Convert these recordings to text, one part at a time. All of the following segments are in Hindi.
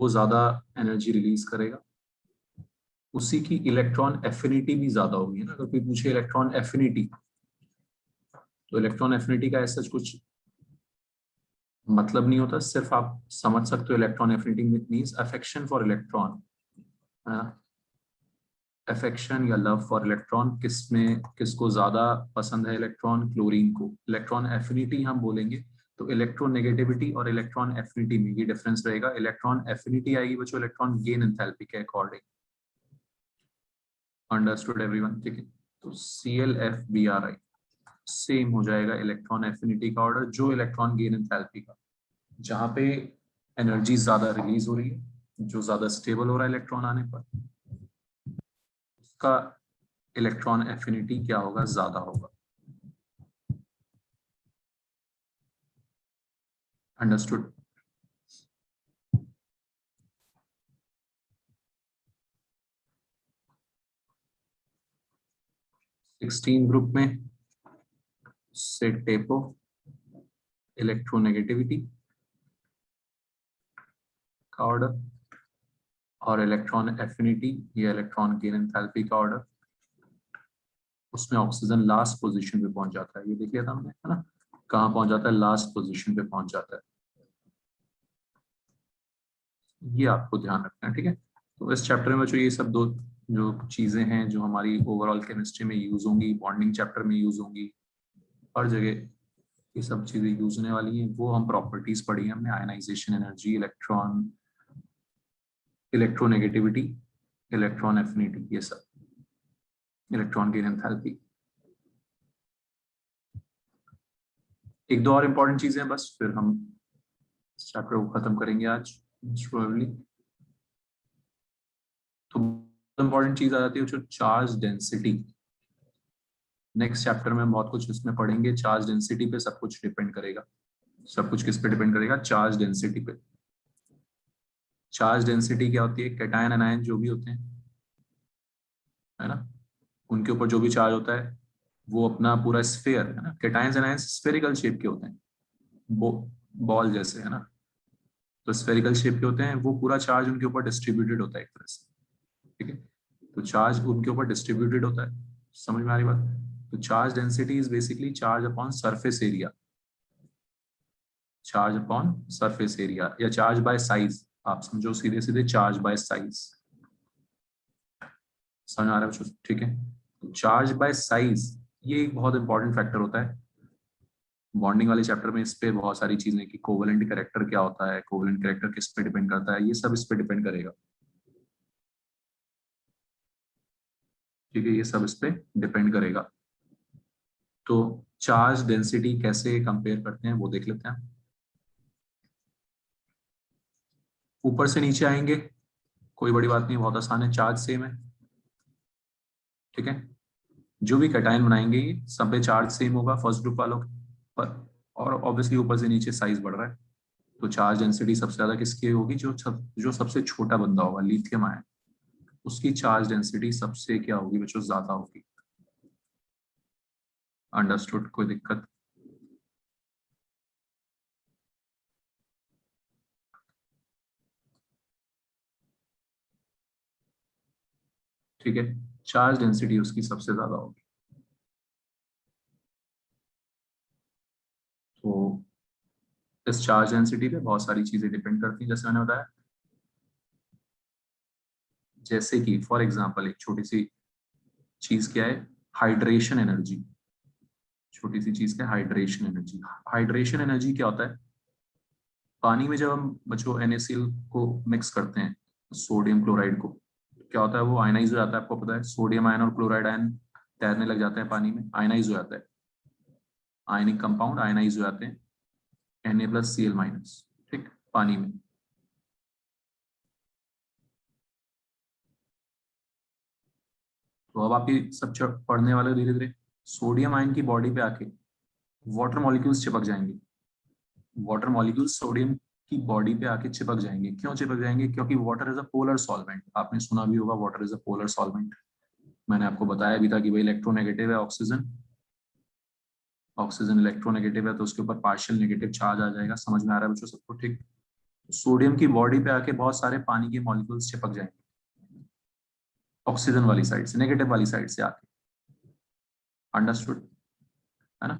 वो ज्यादा एनर्जी रिलीज करेगा, उसी की इलेक्ट्रॉन एफिनिटी भी ज्यादा होगी ना। अगर कोई पूछे इलेक्ट्रॉन एफिनिटी, तो इलेक्ट्रॉन एफिनिटी का ऐसा कुछ मतलब नहीं होता, सिर्फ आप समझ सकते हो electron affinity means affection for electron, affection या लव फॉर इलेक्ट्रॉन, किसमें किसको ज्यादा पसंद है इलेक्ट्रॉन, क्लोरीन को। इलेक्ट्रॉन एफिनिटी हम बोलेंगे तो इलेक्ट्रोनेगेटिविटी और इलेक्ट्रॉन एफिनिटी में ये डिफरेंस रहेगा। इलेक्ट्रॉन एफिनिटी आएगी बच्चों इलेक्ट्रॉन गेन एंथैल्पी के अकॉर्डिंग। अंडरस्टूड एवरीवन, ठीक है। तो ClFbRI सेम हो जाएगा इलेक्ट्रॉन एफिनिटी का ऑर्डर जो इलेक्ट्रॉन गेन एंथैल्पी का, जहां पे एनर्जी ज्यादा रिलीज हो रही है, जो ज्यादा स्टेबल हो रहा है इलेक्ट्रॉन आने पर, उसका इलेक्ट्रॉन एफिनिटी क्या होगा, ज्यादा होगा। अंडरस्टूड। सिक्सटीन ग्रुप में से टेपो इलेक्ट्रोनेगेटिविटी का ऑर्डर और इलेक्ट्रॉन एफिनिटी या इलेक्ट्रॉन गेन एंथैल्पी का ऑर्डर, उसमें ऑक्सीजन लास्ट पोजीशन पे पहुंच जाता है। ये देख लिया था हमने, है ना, कहाँ पहुंच जाता है, लास्ट पोजीशन पे पहुंच जाता है। ये आपको ध्यान रखना है, ठीक है। तो इस चैप्टर में बच्चों ये सब दो जो चीजें हैं जो हमारी ओवरऑल केमिस्ट्री में यूज होंगी, बॉन्डिंग चैप्टर में यूज होंगी, हर जगह ये सब चीजें यूज होने वाली हैं। वो हम प्रॉपर्टीज पढ़ी हैं हमने, ionisation energy, electron, electronegativity, electron affinity, ये सब, इलेक्ट्रॉन गेन एंथैल्पी। एक दो और इम्पोर्टेंट चीजें बस, फिर हम इस चैप्टर को खत्म करेंगे आज प्रोबेबली। तो इम्पोर्टेंट चीज आ जाती है जो चार्ज डेंसिटी। नेक्स्ट चैप्टर में हम बहुत कुछ इसमें पढ़ेंगे, चार्ज डेंसिटी पे सब कुछ डिपेंड करेगा। सब कुछ किस पे डिपेंड करेगा, चार्ज डेंसिटी पे। चार्ज डेंसिटी क्या होती है, कैटायन एनायन जो भी होते हैं, है ना, उनके ऊपर जो भी चार्ज होता है वो अपना पूरा स्फीयर, है ना, कैटायंस एनायंस स्फेरिकल शेप के होते हैं, बॉल जैसे, है ना, तो स्फेरिकल शेप के होते हैं, वो पूरा चार्ज उनके ऊपर डिस्ट्रीब्यूटेड होता है एक तरह से, ठीक है। तो चार्ज उनके ऊपर डिस्ट्रीब्यूटेड होता है, समझ में आ रही बात। तो charge density is basically charge upon surface area, charge upon surface area या चार्ज बाय साइज, आप समझो सीधे सीधे चार्ज बाय साइज। समझ आ रहा है बच्चों, ठीक है। तो चार्ज बाय साइज ये एक बहुत इंपॉर्टेंट फैक्टर होता है बॉन्डिंग वाले चैप्टर में। इस पे बहुत सारी चीजें कि कोवेलेंट कैरेक्टर क्या होता है, कोवेलेंट कैरेक्टर किस पे डिपेंड करता है, ये सब इस पे डिपेंड करेगा, ठीक है, ये सब इस पे डिपेंड करेगा। तो चार्ज डेंसिटी कैसे कंपेयर करते हैं वो देख लेते हैं। ऊपर से नीचे आएंगे, कोई बड़ी बात नहीं, बहुत आसान है, चार्ज सेम है, ठीक है। जो भी कैटायन बनाएंगे ये सब पे चार्ज सेम होगा फर्स्ट ग्रुप वालों पर, और ऑब्वियसली ऊपर से नीचे साइज बढ़ रहा है, तो चार्ज डेंसिटी सबसे ज्यादा किसकी होगी, जो सबसे छोटा बंदा होगा, लिथियम आयन, उसकी चार्ज डेंसिटी सबसे क्या होगी बच्चों, ज्यादा होगी। अंडरस्टूड, कोई दिक्कत। ठीक है, चार्ज डेंसिटी उसकी सबसे ज्यादा होगी। तो इस चार्ज डेंसिटी पे बहुत सारी चीजें डिपेंड करती हैं, जैसे मैंने बताया, जैसे कि फॉर एग्जांपल एक छोटी सी चीज क्या है, हाइड्रेशन एनर्जी। छोटी सी चीज क्या है, हाइड्रेशन एनर्जी। हाइड्रेशन एनर्जी क्या होता है, पानी में जब हम बच्चों NaCl को मिक्स करते हैं सोडियम क्लोराइड को, क्या होता है, वो आयनाइज हो जाता है, आपको पता है, सोडियम आयन और क्लोराइड आयन तैरने लग जाते हैं पानी में, आयनाइज हो जाता है, आयनिक कंपाउंड आयनाइज हो जाते हैं Na+Cl-, ठीक, पानी में। तो अब आप ये सब पढ़ने वाले धीरे धीरे, सोडियम आयन की बॉडी पे आके वाटर मॉलिक्यूल्स चिपक जाएंगे, वाटर मॉलिक्यूल्स सोडियम की बॉडी पे आके चिपक जाएंगे। क्यों चिपक जाएंगे, क्योंकि water is a polar solvent, आपने सुना भी होगा water is a polar solvent. मैंने आपको बताया भी था कि भाई इलेक्ट्रोनेगेटिव है ऑक्सीजन, ऑक्सीजन इलेक्ट्रोनेगेटिव है तो उसके ऊपर पार्शियल नेगेटिव चार्ज आ जाएगा। समझ में आ रहा है बच्चों सबको, ठीक। सोडियम की बॉडी पे आके बहुत सारे पानी के मॉलिक्यूल्स चिपक जाएंगे ऑक्सीजन वाली साइड से, नेगेटिव वाली साइड से आके। अंडरस्टूड है ना?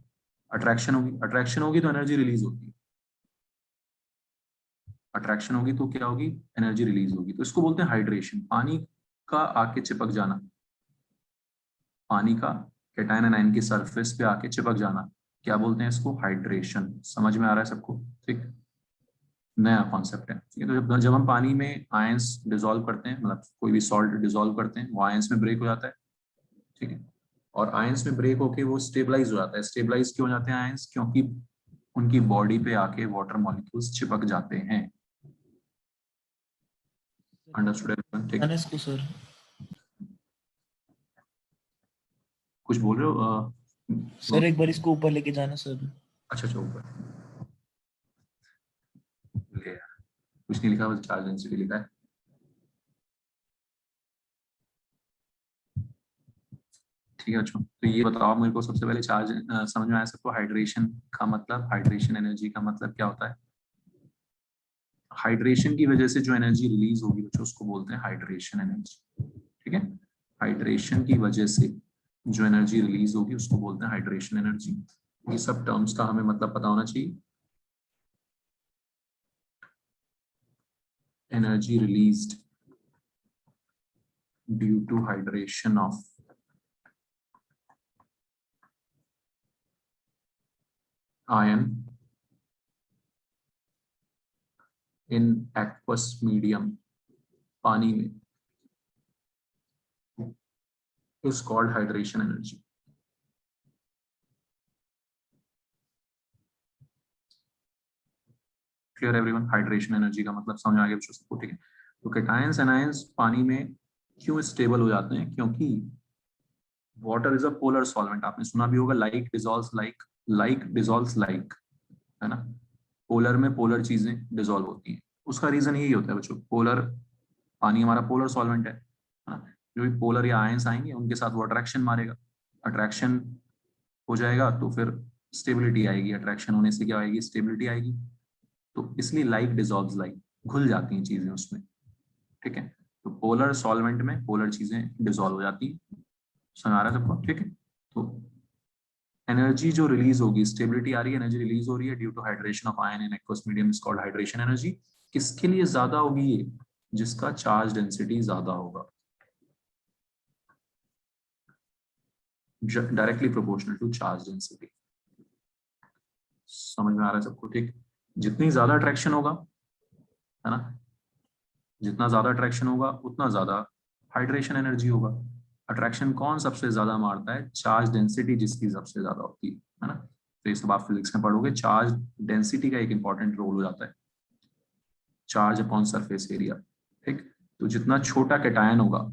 अट्रैक्शन होगी, अट्रैक्शन होगी तो एनर्जी रिलीज होगी, अट्रैक्शन होगी तो क्या होगी, एनर्जी रिलीज होगी। तो इसको बोलते हैं हाइड्रेशन, पानी का आके चिपक जाना, पानी का कैटायन एनायन की सरफेस पे आके चिपक जाना, क्या बोलते हैं इसको, हाइड्रेशन। समझ में आ रहा है सबको? ठीक, नया कॉन्सेप्ट है। ठीक है, तो जब हम पानी में आयंस डिसॉल्व करते हैं, मतलब कोई भी सॉल्ट डिसॉल्व करते हैं, वो आयंस में ब्रेक हो जाता है। ठीक है, और आयंस में ब्रेक होके वो स्टेबलाइज हो जाता है। स्टेबलाइज क्यों हो जाते हैं आयंस? क्योंकि उनकी बॉडी पे आके वाटर मॉलिक्यूल्स चिपक जाते हैं। Understood everyone? ठीक है, इसको सर कुछ बोल रहे हो? सर एक बार इसको ऊपर लेके जाना सर। अच्छा अच्छा, ऊपर ले यार, कुछ नहीं लिखा, बस चार्ज डेंसिटी लिखा है। ठीक है अच्छा, तो ये बताओ मेरे को सबसे पहले, चार्ज समझ में आया सबको? हाइड्रेशन का मतलब, हाइड्रेशन एनर्जी का मतलब क्या होता है? हाइड्रेशन की वजह से जो एनर्जी रिलीज होगी बच्चों, उसको बोलते हैं हाइड्रेशन एनर्जी। ठीक है, हाइड्रेशन की वजह से जो एनर्जी रिलीज होगी उसको बोलते हैं हाइड्रेशन एनर्जी। ये सब टर्म्स का हमें मतलब पता होना चाहिए। Energy released due to hydration of ion in aqueous medium, पानी में, is called hydration energy. Clear everyone? Hydration energy का मतलब समझ आ गया बच्चों सबको? ठीक है, तो कैटायंस एनायंस पानी में क्यों स्टेबल हो जाते हैं? क्योंकि water is a polar solvent. आपने सुना भी होगा, like dissolves like, like dissolves like, है ना? पोलर में पोलर चीजें डिसॉल्व होती हैं। उसका रीजन यही होता है बच्चों, पोलर, पानी हमारा पोलर सॉल्वेंट है ना? जो भी पोलर या आयंस आएंगे उनके साथ वो अट्रैक्शन मारेगा, अट्रैक्शन हो जाएगा तो फिर स्टेबिलिटी आएगी, अट्रैक्शन होने से क्या आएगी, स्टेबिलिटी आएगी। तो इसलिए लाइक डिसॉल्व्स लाइक, घुल जाती हैं चीजें उसमें। ठीक है, तो पोलर सॉल्वेंट में पोलर चीजें डिसॉल्व हो जाती हैं। समझ आ रहा है सबको? ठीक है, तो एनर्जी जो रिलीज होगी, स्टेबिलिटी आ रही है, एनर्जी रिलीज हो रही है due to hydration of ion in aqueous medium, is called hydration energy. किसके लिए ज्यादा होगी ये? जिसका चार्ज डेंसिटी ज्यादा होगा, directly proportional to charge density. समझ में आ रहा है सबको? ठीक, जितनी ज्यादा अट्रैक्शन होगा, है ना, जितना ज्यादा अट्रैक्शन होगा उतना ज्यादा हाइड्रेशन एनर्जी होगा। अट्रैक्शन कौन सबसे ज्यादा मारता है? चार्ज डेंसिटी जिसकी सबसे ज्यादा होती है ना? तो ये सब आप फिजिक्स में पढ़ोगे, चार्ज डेंसिटी का एक इंपॉर्टेंट रोल हो जाता है, चार्ज अपॉन सरफेस एरिया। ठीक, तो जितना छोटा कैटायन होगा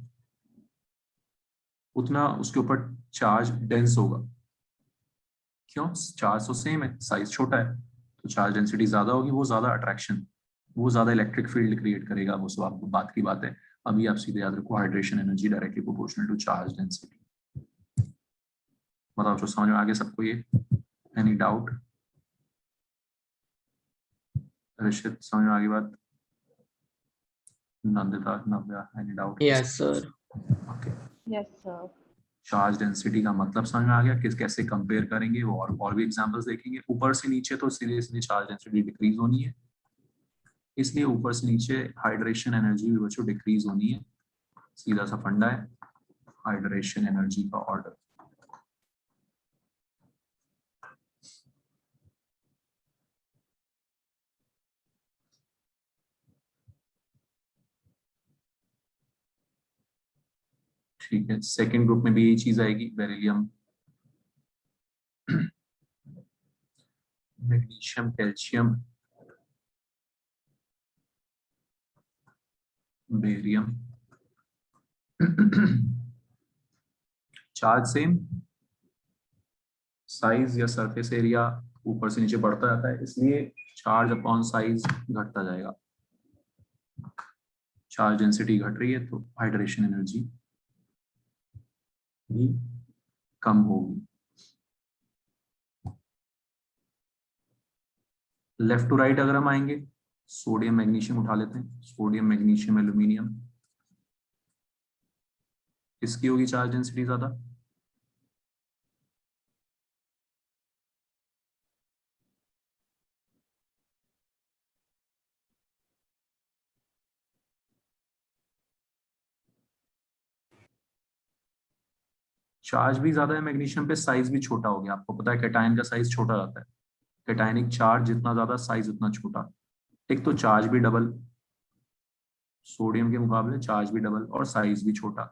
उतना उसके ऊपर चार्ज डेंस होगा। क्यों? चार्ज तो सेम है, साइज छोटा है, तो चार्ज डेंसिटी ज्यादा होगी, वो ज्यादा अट्रैक्शन, वो ज्यादा इलेक्ट्रिक फील्ड क्रिएट करेगा। वो सब आपको बात की बात है। अभी आप सीधे याद रखो, hydration energy directly proportional to charge density. बताओ जो समझ में आ गया सबको ये? Any doubt? ऋषित समझ में आ गई बात? Nandita, Navya, any doubt? Yes sir. Okay, yes sir. Charge density का मतलब समझ में आ गया, किस कैसे कंपेयर करेंगे वो, और भी एग्जांपल्स देखेंगे। ऊपर से नीचे तो सीधे सीधे चार्ज डेंसिटी डिक्रीज होनी है, इसलिए ऊपर से नीचे हाइड्रेशन एनर्जी भी बच्चों डिक्रीज होनी है। सीधा सा फंडा है हाइड्रेशन एनर्जी का ऑर्डर। ठीक है, सेकंड ग्रुप में भी यही चीज आएगी, beryllium, magnesium, calcium, barium. Charge same, size या सरफेस एरिया ऊपर से नीचे बढ़ता जाता है, इसलिए चार्ज अपॉन साइज घटता जाएगा। चार्ज डेंसिटी घट रही है तो हाइड्रेशन एनर्जी भी कम होगी। लेफ्ट टू राइट अगर हम आएंगे सोडियम मैग्नीशियम उठा लेते हैं, सोडियम मैग्नीशियम एल्यूमिनियम, किसकी होगी चार्ज डेंसिटी ज्यादा? चार्ज भी ज्यादा है मैग्नीशियम पे, साइज भी छोटा हो गया। आपको पता है कैटायन का साइज छोटा रहता है, कैटायनिक चार्ज जितना ज्यादा साइज उतना छोटा। एक तो चार्ज भी डबल, सोडियम के मुकाबले चार्ज भी डबल और साइज भी छोटा,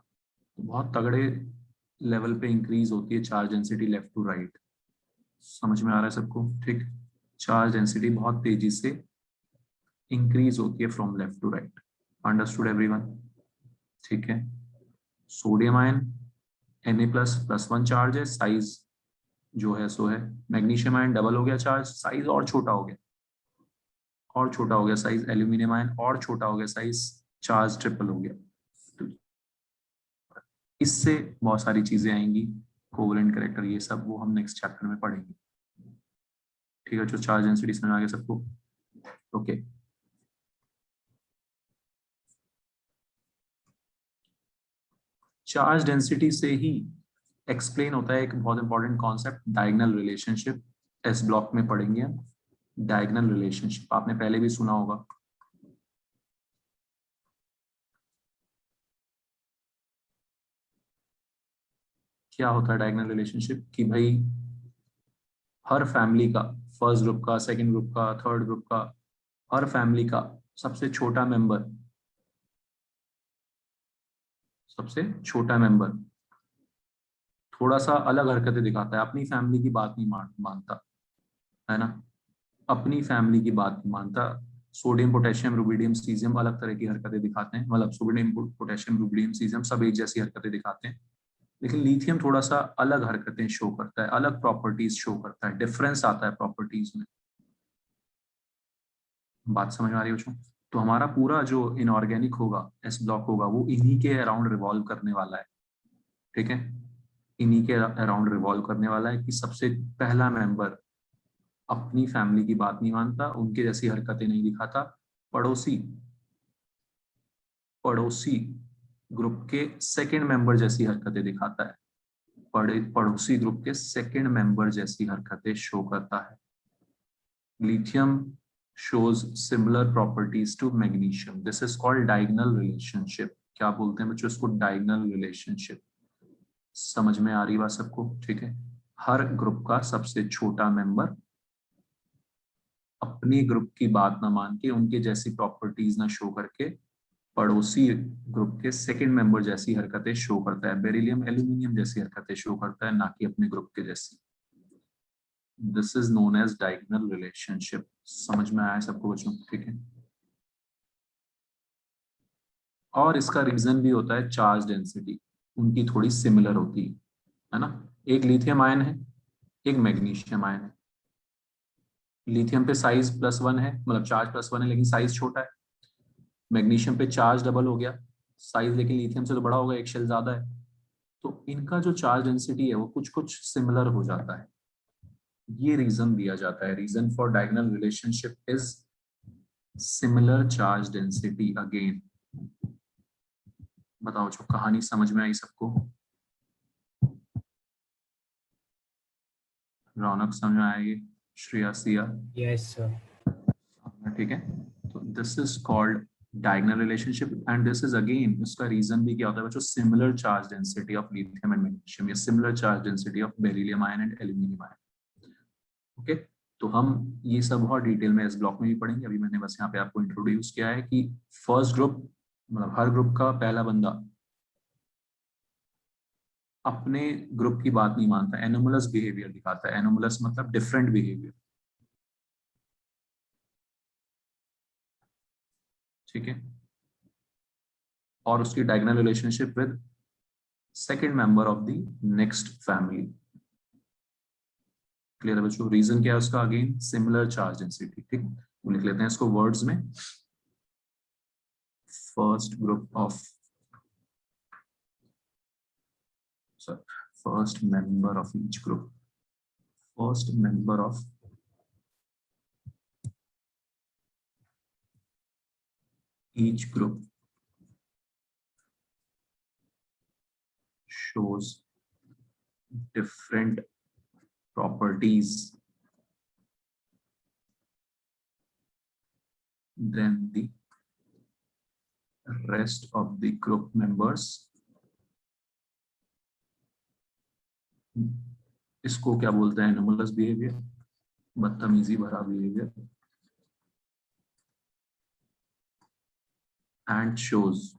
तो बहुत तगड़े लेवल पे इंक्रीज होती है charge density left to right. समझ में आ रहा है सबको? ठीक, चार्ज डेंसिटी बहुत तेजी से इंक्रीज होती है from left to right. Understood everyone? ठीक है, sodium ion Na plus plus one charge है, साइज जो है सो है। मैग्नीशियम आयन डबल हो गया चार्ज, साइज और छोटा हो गया, और छोटा हो गया साइज। एल्यूमिनियम आयन और छोटा हो गया साइज, चार्ज ट्रिपल हो गया। तो इससे बहुत सारी चीजें आएंगी, कोवेलेंट कैरेक्टर, ये सब वो हम नेक्स्ट चैप्टर में पढ़ेंगे। ठीक है, जो चार्ज डेंसिटी समझ आ गया सबको? ओके, चार्ज डेंसिटी से ही एक्सप्लेन होता है एक बहुत important concept, diagonal relationship. S block में पढ़ेंगे हम डायगोनल रिलेशनशिप, आपने पहले भी सुना होगा। क्या होता है डायगोनल रिलेशनशिप? कि भाई हर फैमिली का, फर्स्ट ग्रुप का, सेकंड ग्रुप का, थर्ड ग्रुप का, हर फैमिली का सबसे छोटा मेंबर, सबसे छोटा मेंबर थोड़ा सा अलग हरकतें दिखाता है, अपनी फैमिली की बात नहीं मानता, है ना, अपनी फैमिली की बात नहीं मानता। सोडियम पोटेशियम रुबिडियम सीजियम अलग तरह की हरकतें दिखाते हैं, मतलब सोडियम पोटेशियम रुबिडियम सीजियम सब एक जैसी हरकतें दिखाते हैं, लेकिन लिथियम थोड़ा सा अलग हरकतें शो करता है, अलग प्रॉपर्टीज शो करता है, डिफरेंस आता है प्रॉपर्टीज में। बात समझ में आ रही है बच्चों? तो हमारा पूरा जो इनऑर्गेनिक होगा, एस ब्लॉक होगा, वो इन्हीं के अराउंड रिवॉल्व करने वाला है। ठीक है, इन्हीं के अराउंड रिवॉल्व करने वाला है कि सबसे पहला मेंबर अपनी फैमिली की बात नहीं मानता, उनके जैसी हरकतें नहीं दिखाता, पड़ोसी पड़ोसी ग्रुप के सेकंड मेंबर जैसी हरकतें दिखाता है, पड़ोसी ग्रुप के सेकंड मेंबर जैसी हरकतें शो करता है। Lithium shows similar properties to magnesium. This is called diagonal relationship. क्या बोलते हैं बच्चों इसको? diagonal relationship। समझ में आ रही बात सबको? ठीक है, हर ग्रुप का सबसे छोटा मेंबर अपनी ग्रुप की बात ना मान के, उनके जैसी प्रॉपर्टीज ना शो करके, पड़ोसी ग्रुप के सेकंड मेंबर जैसी हरकतें शो करता है, बेरिलियम एल्यूमिनियम जैसी हरकतें शो करता है, ना कि अपने ग्रुप के जैसी। This is known as diagonal relationship. समझ में आया सबको बच्चों? ठीक है, और इसका रीजन भी होता है चार्ज डेंसिटी, उनकी थोड़ी सिमिलर होती है ना। एक लिथियम आयन है, एक मैग्नीशियम आयन है। लिथियम पे साइज प्लस वन है, मतलब चार्ज प्लस वन है लेकिन साइज छोटा है। मैग्नीशियम पे चार्ज डबल हो गया, साइज लेकिन लिथियम से तो बड़ा होगा, एक शेल ज्यादा है। तो इनका जो चार्ज डेंसिटी है वो कुछ कुछ सिमिलर हो जाता है। ये रीजन दिया जाता है, reason for diagonal relationship is similar charge density again. बताओ जो कहानी समझ में आई सबको? रौनक समझ में आएगी? श्रेया, सिया? Yes sir. ठीक है, तो this is called diagonal relationship and this is again, इसका रीजन भी क्या होता है बच्चों? Similar charge density of lithium and magnesium, या similar charge density of beryllium ion and aluminium ion. Okay, तो हम ये सब बहुत डिटेल में इस ब्लॉक में भी पढ़ेंगे। अभी मैंने बस यहाँ पे आपको इंट्रोड्यूस किया है कि फर्स्ट ग्रुप, मतलब हर ग्रुप का पहला बंदा अपने ग्रुप की बात नहीं मानता, एनोमलस बिहेवियर दिखाता है। एनोमलस मतलब डिफरेंट बिहेवियर। ठीक है, और उसकी diagonal relationship with second member of the next family. Clear है बच्चों? रीजन क्या है उसका? Again similar charge density. ठीक, तो लिख लेते हैं इसको वर्ड्स में। First group of, first member of each group, first member of each group shows different properties than the rest of the group members. इसको क्या बोलते हैं? एनोमलस बिहेवियर, बदतमीजी भरा behaviour. And shows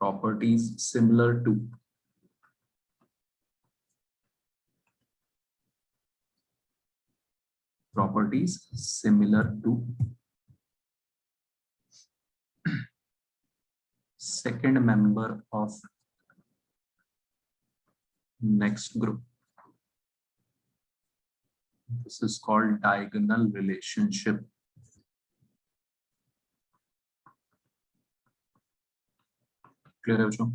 properties similar to second member of next group. This is called diagonal relationship. Clear है बच्चों?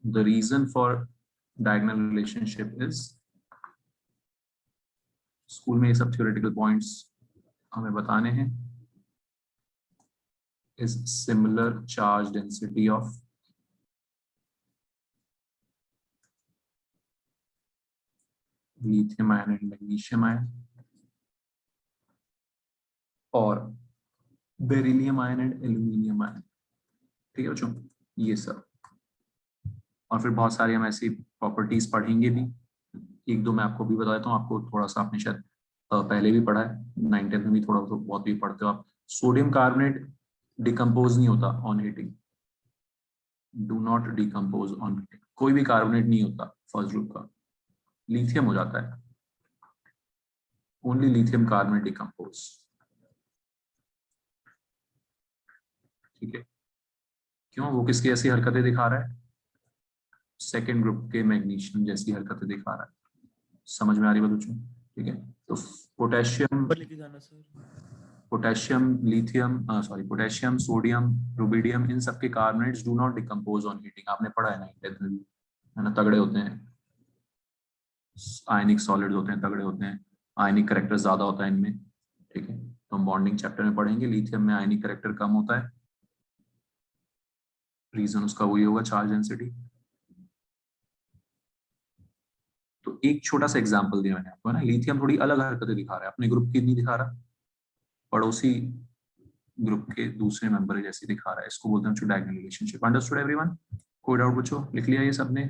The reason for diagonal relationship is, school में ये सब theoretical points हमें बताने हैं, is similar charge density of lithium ion and magnesium ion और beryllium ion and aluminium ion. ठीक है बच्चों, ये सब. और फिर बहुत सारी हम ऐसी प्रॉपर्टीज पढ़ेंगे भी. एक दो मैं आपको भी बता देता हूँ, आपको थोड़ा सा आपने शायद पहले भी पढ़ा है, 9th में भी थोड़ा बहुत भी पढ़ते हो आप. सोडियम कार्बोनेट डिकम्पोज नहीं होता on heating. Do not decompose on heating. कोई भी कार्बोनेट नहीं होता फर्स्ट ग्रुप का. लिथियम हो जाता है, ओनली लिथियम कार्बोनेट डिकम्पोज. ठीक है, क्यों? वो किसकी ऐसी हरकतें दिखा रहा है? सेकेंड ग्रुप के मैग्नीशियम जैसी हरकतें दिखा रहा है. समझ में आ रही बात बच्चों? ठीक है, तो पोटेशियम, सोडियम, रुबिडियम, इन सबके carbonates do not decompose on heating. आपने पढ़ा है 9th में भी, है ना? तगड़े होते हैं, आयनिक सॉलिड्स होते हैं, तगड़े होते हैं, आयनिक करेक्टर ज्यादा होता है इनमें. ठीक है, तो हम बॉन्डिंग चैप्टर में पढ़ेंगे. लिथियम में आयनिक करेक्टर कम होता है, रीजन उसका वही होगा, चार्ज डेंसिटी. तो एक छोटा सा एग्जांपल दिया मैंने आपको, है ना? लिथियम थोड़ी अलग हरकतें दिखा रहा है, अपने ग्रुप की नहीं दिखा रहा, पड़ोसी ग्रुप के दूसरे मेंबर जैसे दिखा रहा है. इसको बोलते हैं डायगोनल रिलेशनशिप. Understood everyone? कोई डाउट बच्चों? लिख लिया ये सबने?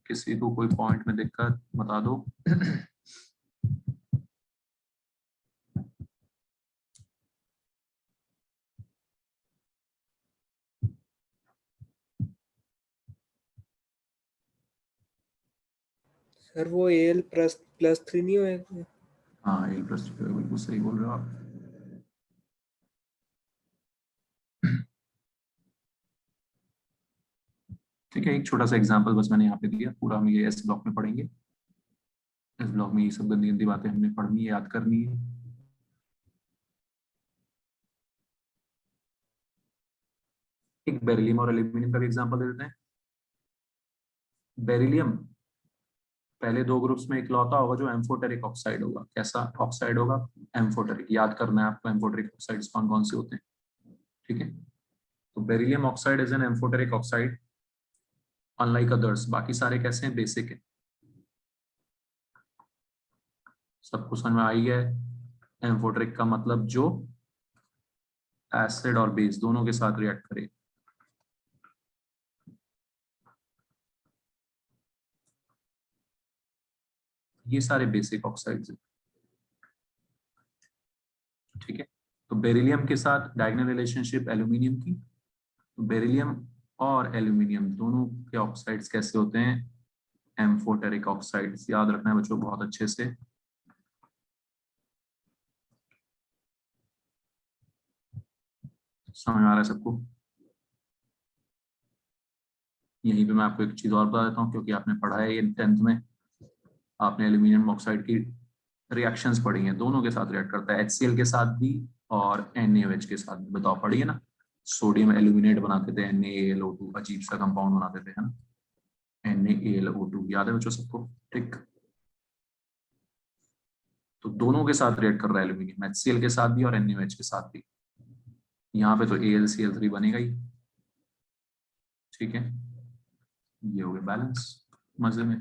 किसी को कोई पॉइंट में दिक्कत बता दो. सर वो Al+3 नहीं होएगा? हाँ, Al+3 बिल्कुल सही बोल रहे हो आप. ठीक है, एक छोटा सा एग्जांपल बस मैंने यहाँ पे दिया. पूरा हम ये इस ब्लॉक में पढ़ेंगे. इस ब्लॉक में ये सब गंदी गंदी बातें हमने पढ़नी है, याद करनी है. एक बेरिलियम और एल्यूमिनियम का भी एग्जांपल दे देते हैं. बेरिलियम पहले दो ग्रुप्स में इकलौता होगा जो एम्फोटेरिक ऑक्साइड होगा. कैसा ऑक्साइड होगा? एम्फोटेरिक. याद करना है आपको एम्फोटेरिक ऑक्साइड्स कौन कौन से होते हैं. ठीक है, तो beryllium oxide is an amphoteric oxide unlike others. बाकी सारे कैसे हैं? बेसिक है. सबको समझ में आई है? एम्फोटेरिक का मतलब जो एसिड और बेस दोनों के साथ रिएक्ट करे. ये सारे बेसिक ऑक्साइड्स हैं. ठीक है, तो बेरिलियम के साथ डायगोनल रिलेशनशिप एल्यूमिनियम की. तो बेरिलियम और एल्यूमिनियम दोनों के ऑक्साइड्स कैसे होते हैं? Amphoteric oxides. याद रखना है बच्चों बहुत अच्छे से. समझ में आ रहा है सबको? यहीं पे मैं आपको एक चीज और बता देता हूँ, क्योंकि आपने पढ़ा है ये 10th में. आपने एल्यूमिनियम ऑक्साइड की रिएक्शंस पढ़ी हैं, दोनों के साथ रिएक्ट करता है. HCl के साथ भी और NaOH के साथ भी. बताओ, पढ़िए ना. सोडियम एल्यूमिनेट बनाते थे, NaAlO2, अजीब सा कंपाउंड बनाते थे, है ना? NaAlO2 याद है बच्चों सबको? ठीक. तो दोनों के साथ रिएक्ट कर रहा है एल्यूमिनियम, HCl के साथ भी और NaOH के साथ भी। यहाँ पे तो AlCl3 बनेगा ही, ठीक है। ये हो गया बैलेंस, मजे में।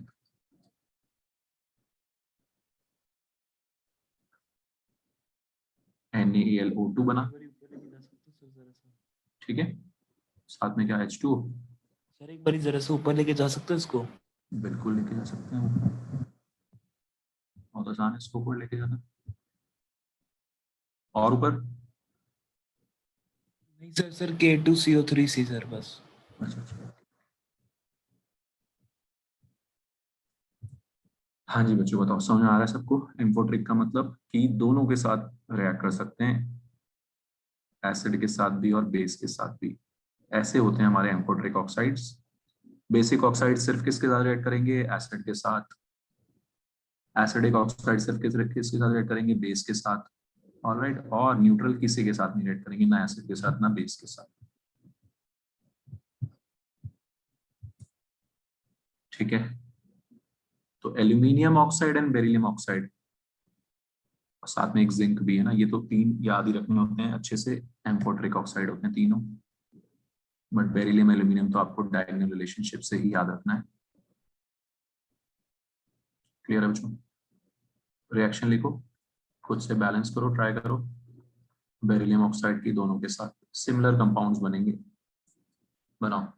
NaAlO2 बना, ऊपर लेके जा सकते हो सर जरा सा? ठीक है। साथ में क्या, H2O। सर एक बार जरा सा ऊपर लेके जा सकते हो इसको? बिल्कुल लेके जा सकते हैं ऊपर, बहुत आसान है इसको ऊपर लेके जाना। और ऊपर, नहीं सर, सर K2CO3C सर बस। अच्छा अच्छा। हाँ जी बच्चों, बताओ समझ में आ रहा है सबको? इन्फोट्रिक का मतलब कि दोनों के साथ रिएक्ट कर सकते हैं, एसिड के साथ भी और बेस के साथ भी। ऐसे होते हैं हमारे एम्फोट्रिक ऑक्साइड्स। बेसिक ऑक्साइड सिर्फ किसके साथ रिएक्ट करेंगे, एसिड के साथ। एसिडिक ऑक्साइड सिर्फ किसके साथ रिएक्ट करेंगे, बेस के साथ। ऑलराइट, और न्यूट्रल किसी के साथ नहीं रिएक्ट करेंगे, ना एसिड के साथ ना बेस के साथ, ठीक है। तो aluminium oxide and beryllium oxide, और साथ में एक जिंक भी है ना, ये तो तीन याद ही रखने होते हैं अच्छे से, एम्फोट्रिक ऑक्साइड होते हैं तीनों। बट बेरिलियम एल्यूमिनियम तो आपको डायगोनल रिलेशनशिप से ही याद रखना है। क्लियर है बच्चों? रिएक्शन लिखो, खुद से बैलेंस करो, ट्राई करो। बेरिलियम ऑक्साइड की दोनों के साथ सिमिलर कंपाउंड्स बनेंगे, बनाओ।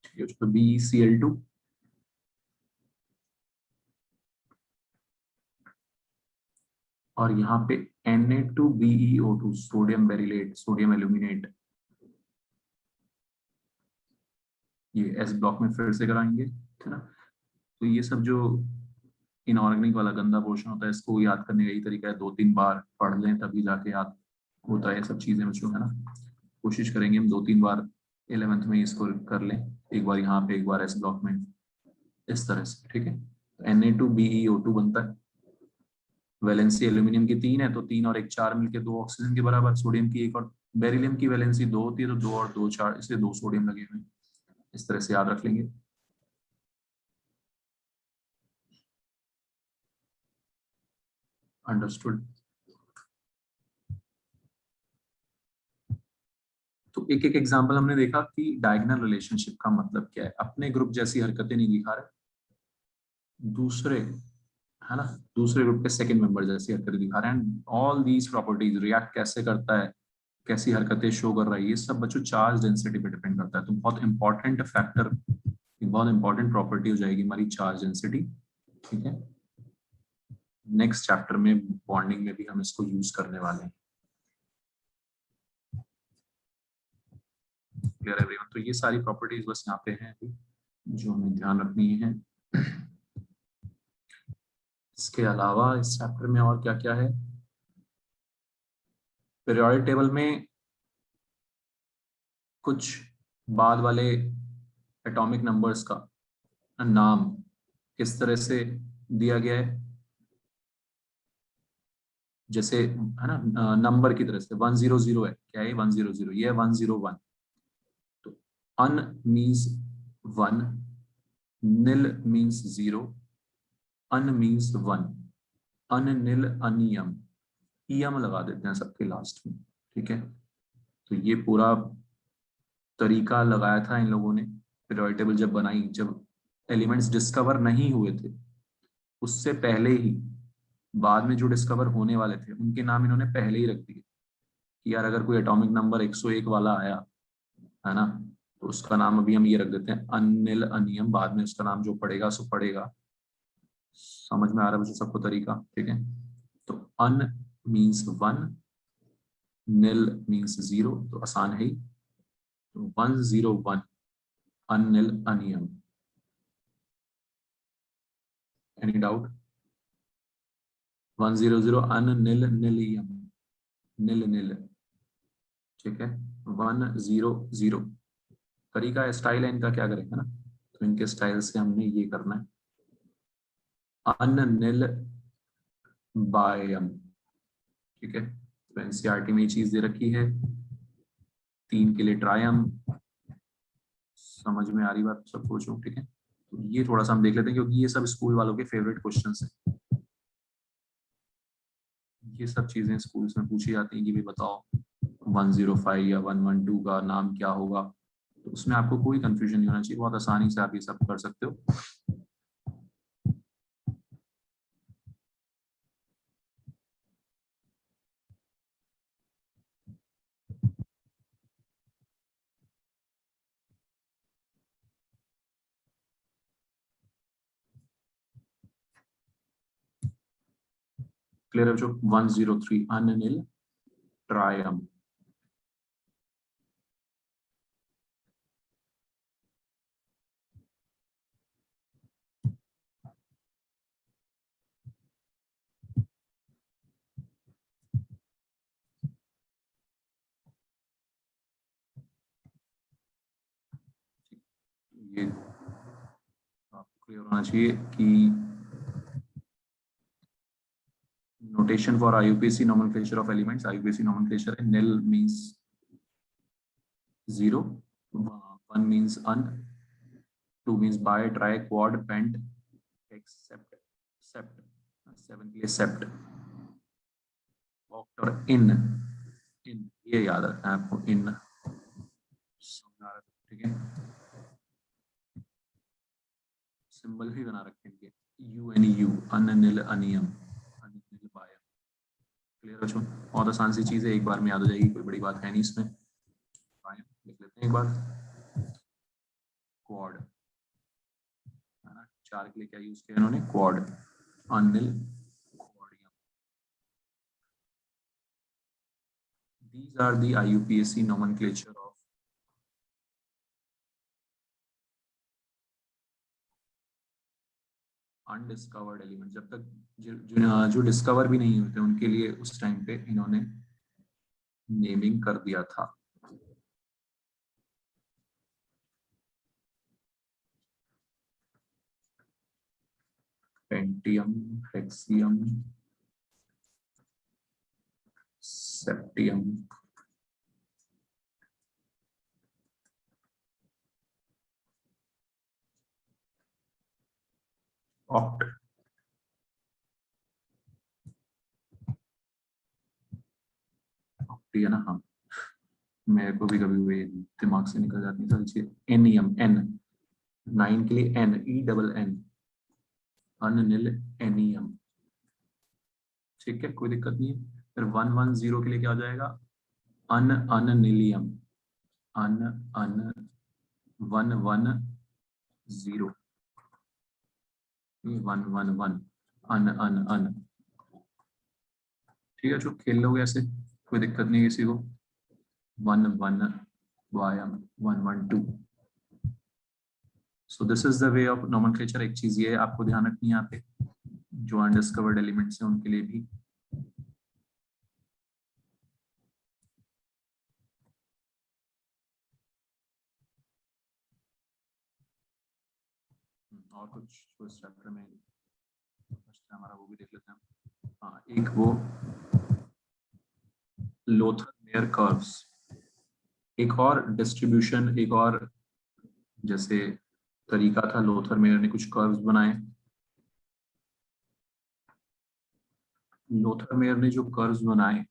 ठीक है, तो BeCl2, और यहाँ पे Na2BeO2, sodium beryllate, sodium aluminate. ये एस ब्लॉक में फिर से कराएंगे, है ना। तो ये सब जो इनऑर्गेनिक वाला गंदा पोर्शन होता है, इसको याद करने का यही तरीका है, 2-3 बार पढ़ लें तभी जाके याद होता है ये सब चीजें बच्चों, है ना। कोशिश करेंगे हम 2-3 बार 11th में इसको कर लें, एक बार यहाँ पे एक बार एस ब्लॉक में, इस तरह से, ठीक है। Na2BeO2 बनता है, वैलेंसी एल्यूमिनियम की 3 है तो 3 और 1 4 मिलके 2 ऑक्सीजन के बराबर, सोडियम की 1 और बेरिलियम की वैलेंसी 2 होती है तो 2 और 2 4, इसलिए 2 सोडियम लगे हुए हैं। इस तरह से याद रख लेंगे। अंडरस्टूड। तो एक एक एग्जांपल हमने देखा कि डायगोनल रिलेशनशिप का मतलब क्या है, अपने ग्रुप जैसी हरकतें नहीं दिखा रहे, दूसरे, है ना, दूसरे ग्रुप के सेकंड मेंबर जैसी हरकतें दिखा रहे हैं। ऑल दीज प्रॉपर्टीज, रिएक्ट कैसे करता है, कैसी हरकतें शो कर रहा है, ये सब बच्चों चार्ज डेंसिटी पे डिपेंड करता है। तो बहुत इंपॉर्टेंट फैक्टर, बहुत इंपॉर्टेंट प्रॉपर्टी हो जाएगी हमारी चार्ज डेंसिटी, ठीक है। नेक्स्ट चैप्टर में बॉन्डिंग में भी हम इसको यूज करने वाले हैं। Clear everyone? तो ये सारी प्रॉपर्टीज बस यहाँ पे हैं अभी जो हमें ध्यान रखनी है। इसके अलावा इस चैप्टर में और क्या क्या है, पीरियोडिक टेबल में कुछ बाद वाले एटॉमिक नंबर्स का नाम किस तरह से दिया गया है, जैसे है ना नंबर की तरह से 100 है, क्या है 100, ये है 101। तो अन मीन्स 1, निल मीन्स 0, अन मीन्स 1, अन निल अनियम, ईयम लगा देते हैं सबके लास्ट में, ठीक है। तो ये पूरा तरीका लगाया था इन लोगों ने पीरियोडिक टेबल जब बनाई, जब एलिमेंट्स डिस्कवर नहीं हुए थे, उससे पहले ही। बाद में जो डिस्कवर होने वाले थे उनके नाम इन्होंने पहले ही रख दिए कि यार अगर कोई एटॉमिक नंबर 101 वाला आया है ना, तो उसका नाम अभी हम ये रख देते हैं अनिल अनियम, बाद में उसका नाम जो पड़ेगा सो पड़ेगा। समझ में आ रहा है मुझे सबको तरीका, ठीक है। तो अन मीन्स 1, निल मीन्स 0, तो आसान है ही। तो 101 unnil unium. Any doubt? 100 un nil nilium, nil nil, ठीक है। 100 तरीका है, स्टाइल है इनका, क्या करेंगे ना। तो इनके स्टाइल से हमने ये करना है अन निल बायम, ठीक है। तो एनसीईआरटी में ये चीज दे रखी है। 3 के लिए ट्रायम। समझ में आ रही बात सब सोचो, ठीक है। तो ये थोड़ा सा हम देख लेते हैं क्योंकि ये सब स्कूल वालों के फेवरेट क्वेश्चंस हैं। ये सब चीजें स्कूल्स में पूछी जाती हैं कि भाई बताओ 105 या 112 का नाम क्या होगा। तो उसमें आपको कोई कंफ्यूजन नहीं होना चाहिए, बहुत आसानी से आप ये सब कर सकते हो। क्लियर है जो 103 अनिल ट्रायम। ये आपको क्लियर होना चाहिए कि notation for IUPAC nomenclature of elements, IUPAC nomenclature है nil means 0, 1 means un, 2 means bi, tri, quad, pent, except, sept, 7 के लिए sept, oct और in, ये याद रखना है आपको, in समझ आ रहा है, ठीक है। सिंबल भी बना रखे हैं UNU, अन निल अनियम, अन निल बायम। क्लियर हो? बहुत आसान सी चीज है, एक बार में याद हो जाएगी, कोई बड़ी बात है नहीं इसमें। लिख लेते हैं एक बार, क्वाड है ना, 4 के लिए क्या यूज किया इन्होंने, quad, unnil quadium. These are the IUPAC nomenclature of undiscovered element. जब तक जो डिस्कवर भी नहीं होते उनके लिए उस टाइम पे इन्होंने नेमिंग कर दिया था। पेंटियम, हेक्सियम, सेप्टियम, ऑक्ट, ऑक्टी है ना, हाँ मेरे को भी कभी हुए दिमाग से निकल जाती है सारी चीजें। एनियम, एन, 9 के लिए enn, E double N, unnil ennium, ठीक है कोई दिक्कत नहीं है। फिर 110 के लिए क्या हो जाएगा, अन अननिलियम, अन अन 110, 111 अन अन अन, ठीक है जो खेल लोगे ऐसे, कोई दिक्कत नहीं किसी को। 11 वायम, 112। So this is the way of nomenclature. एक चीज ये है आपको ध्यान रखनी है यहाँ पे, जो अनडिस्कवर्ड एलिमेंट्स हैं उनके लिए भी। और कुछ जो इस चैप्टर में हमारा वो भी देख लेते हैं। हाँ एक वो लोथर मेयर कर्व्स। एक और डिस्ट्रीब्यूशन, एक और जैसे तरीका था, लोथर मेयर ने कुछ कर्व्स बनाए। लोथर मेयर ने जो कर्व्स बनाए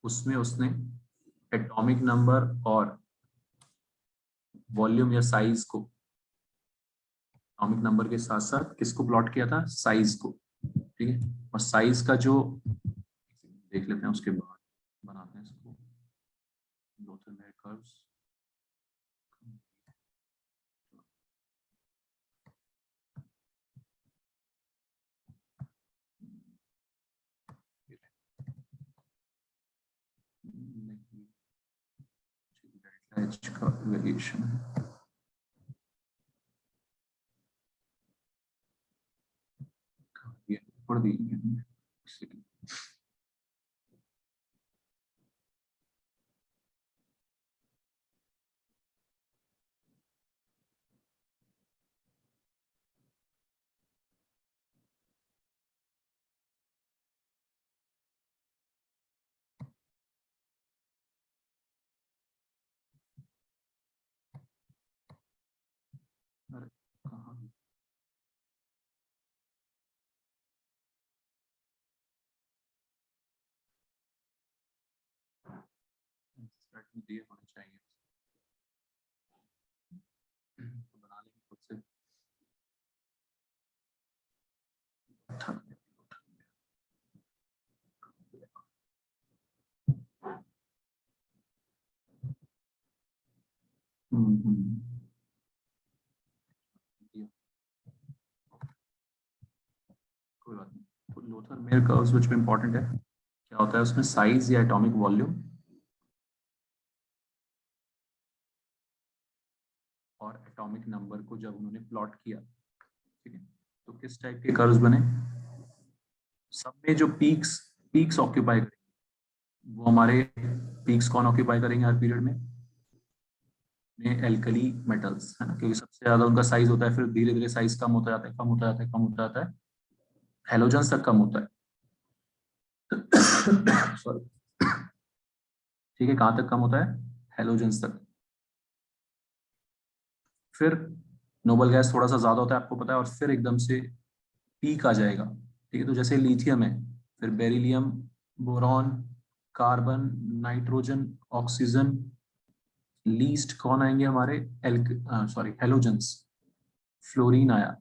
उसमें उसने एटॉमिक नंबर और वॉल्यूम या साइज को, एटॉमिक नंबर के साथ साथ किसको प्लॉट किया था, साइज को, ठीक है। और साइज का जो देख लेते हैं उसके बाद बनाते हैं इसको, लोथर मेयर कर्व्स। एच का वेरिएशन है। पढ़ दी अरे कहाँ सेट में दिए होने चाहिए, तो बना लेंगे खुद से। कोई बात नहीं। तो लोथर मेयर कर्व्स विच में इंपॉर्टेंट है, क्या होता है उसमें, साइज या एटॉमिक वॉल्यूम और एटॉमिक नंबर को जब उन्होंने प्लॉट किया, ठीक है, तो किस टाइप के कर्व्स बने। सब में जो पीक्स पीक्स ऑक्यूपाई करेंगे, वो हमारे पीक्स कौन ऑक्यूपाई करेंगे हर पीरियड में, एल्कली मेटल्स, है ना, क्योंकि सबसे ज्यादा उनका साइज होता है, फिर धीरे धीरे साइज कम होता जाता है, कम होता जाता है, कम होता जाता है, हेलोजन्स तक कम होता है। सॉरी, ठीक है, कहां तक कम होता है, हेलोजन्स तक। फिर नोबल गैस थोड़ा सा ज्यादा होता है, आपको पता है, और फिर एकदम से पीक आ जाएगा, ठीक है। तो जैसे लिथियम है, फिर beryllium, boron, carbon, nitrogen, oxygen, least कौन आएंगे हमारे, सॉरी हेलोजन्स, फ्लोरीन आया।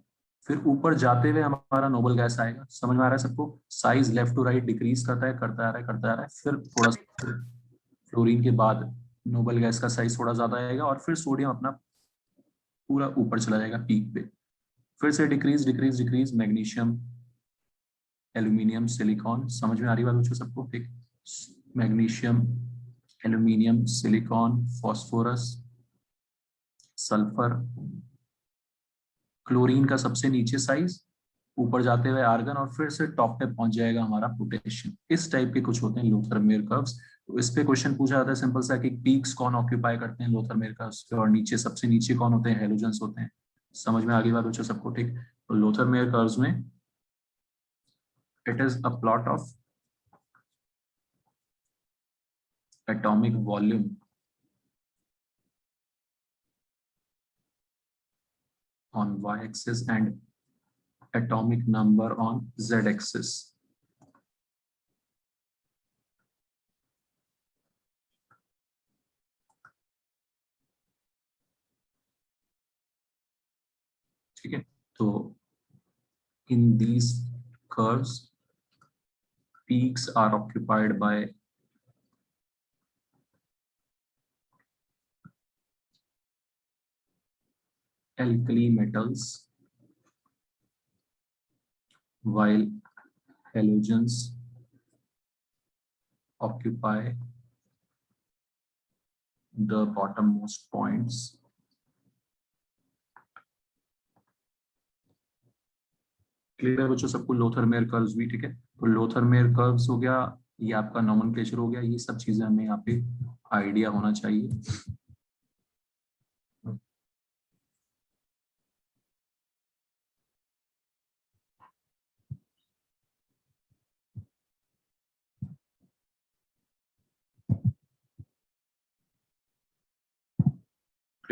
फिर ऊपर जाते हुए हमारा नोबल गैस आएगा, समझ में आ रहा है सबको, size left to right decrease करता है, करता आ रहा है, करता आ रहा है, फिर थोड़ा सा फ्लोरीन के बाद नोबल गैस का साइज थोड़ा ज्यादा आएगा, और फिर सोडियम अपना पूरा ऊपर चला जाएगा पीक पे, फिर से decrease decrease decrease, magnesium, aluminium, silicon, समझ में आ रही बात बच्चों सबको, ठीक। Magnesium, aluminium, silicon, phosphorus, sulphur, chlorine का सबसे नीचे साइज, ऊपर जाते हुए आर्गन, और फिर से टॉप पे पहुंच जाएगा हमारा पोटेशियम। इस टाइप के कुछ होते हैं लोथर मेयर कर्व्स। तो इस पे क्वेश्चन पूछा जाता है सिंपल सा, कि पीक्स कौन ऑक्यूपाई करते हैं लोथर मेयर कर्व्स पे, और नीचे सबसे नीचे कौन होते हैं, हेलोजन्स होते हैं। समझ में आगे बात बच्चों सबको, ठीक। तो लोथर मेयर कर्व्स में it is a plot of atomic volume on y-axis and atomic number on z-axis. ठीक है, तो in these curves peaks are occupied by alkali metals while halogens occupy the bottommost points. Clear है बच्चों सबको, लोथर मेयर कर्व्स भी, ठीक है। तो लोथर मेयर कर्व्स हो गया, ये आपका नॉमेनक्लेचर हो गया, ये सब चीजें हमें यहाँ पे आइडिया होना चाहिए।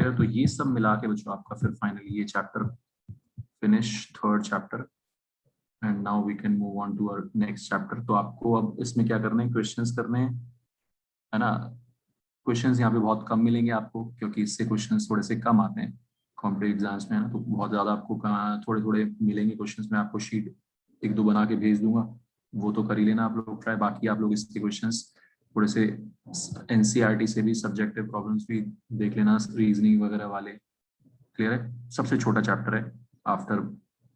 क्लियर? तो ये सब मिला के बच्चों आपका फिर फाइनली ये chapter finish, third chapter, and now we can move on to our next chapter. तो आपको अब इसमें क्या करना है, क्वेश्चंस करने हैं, है ना। क्वेश्चंस यहाँ पे बहुत कम मिलेंगे आपको, क्योंकि इससे क्वेश्चंस थोड़े से कम आते हैं कॉम्पिटेटिव एग्जाम्स में, है ना। तो बहुत ज़्यादा आपको कहाँ थोड़े थोड़े मिलेंगे क्वेश्चंस। मैं आपको शीट एक दो बना के भेज दूंगा, वो तो कर ही लेना आप लोग ट्राई। बाकी आप लोग इसके क्वेश्चंस थोड़े से एनसीईआरटी से भी सब्जेक्टिव प्रॉब्लम्स भी देख लेना, रीजनिंग वगैरह वाले। क्लियर है? सबसे छोटा चैप्टर है आफ्टर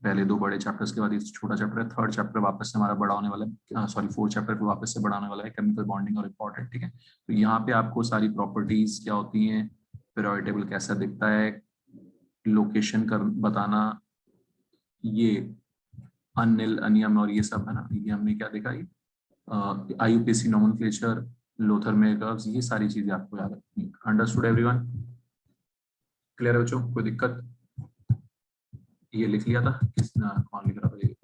पहले दो बड़े चैप्टर्स के बाद ये छोटा चैप्टर है। थर्ड चैप्टर वापस से हमारा बड़ा होने वाला है, सॉरी फोर्थ चैप्टर फिर वापस से बड़ा होने वाला है, केमिकल बॉन्डिंग और इंपॉर्टेंट। ठीक है, तो यहाँ पे आपको सारी प्रॉपर्टीज क्या होती हैं, पीरियोडिक टेबल कैसा दिखता है, लोकेशन कर बताना, ये अनिल अनियम और ये सब, है ना। ये हमने क्या देखा, ये आईयूपीएसी नोमेनक्लेचर, लोथर कर्व्स, ये सारी चीजें आपको याद रखनी है। Understood everyone? क्लियर है बच्चों? कोई दिक्कत? ये लिख लिया था किसने, कौन लिख रहा था ये?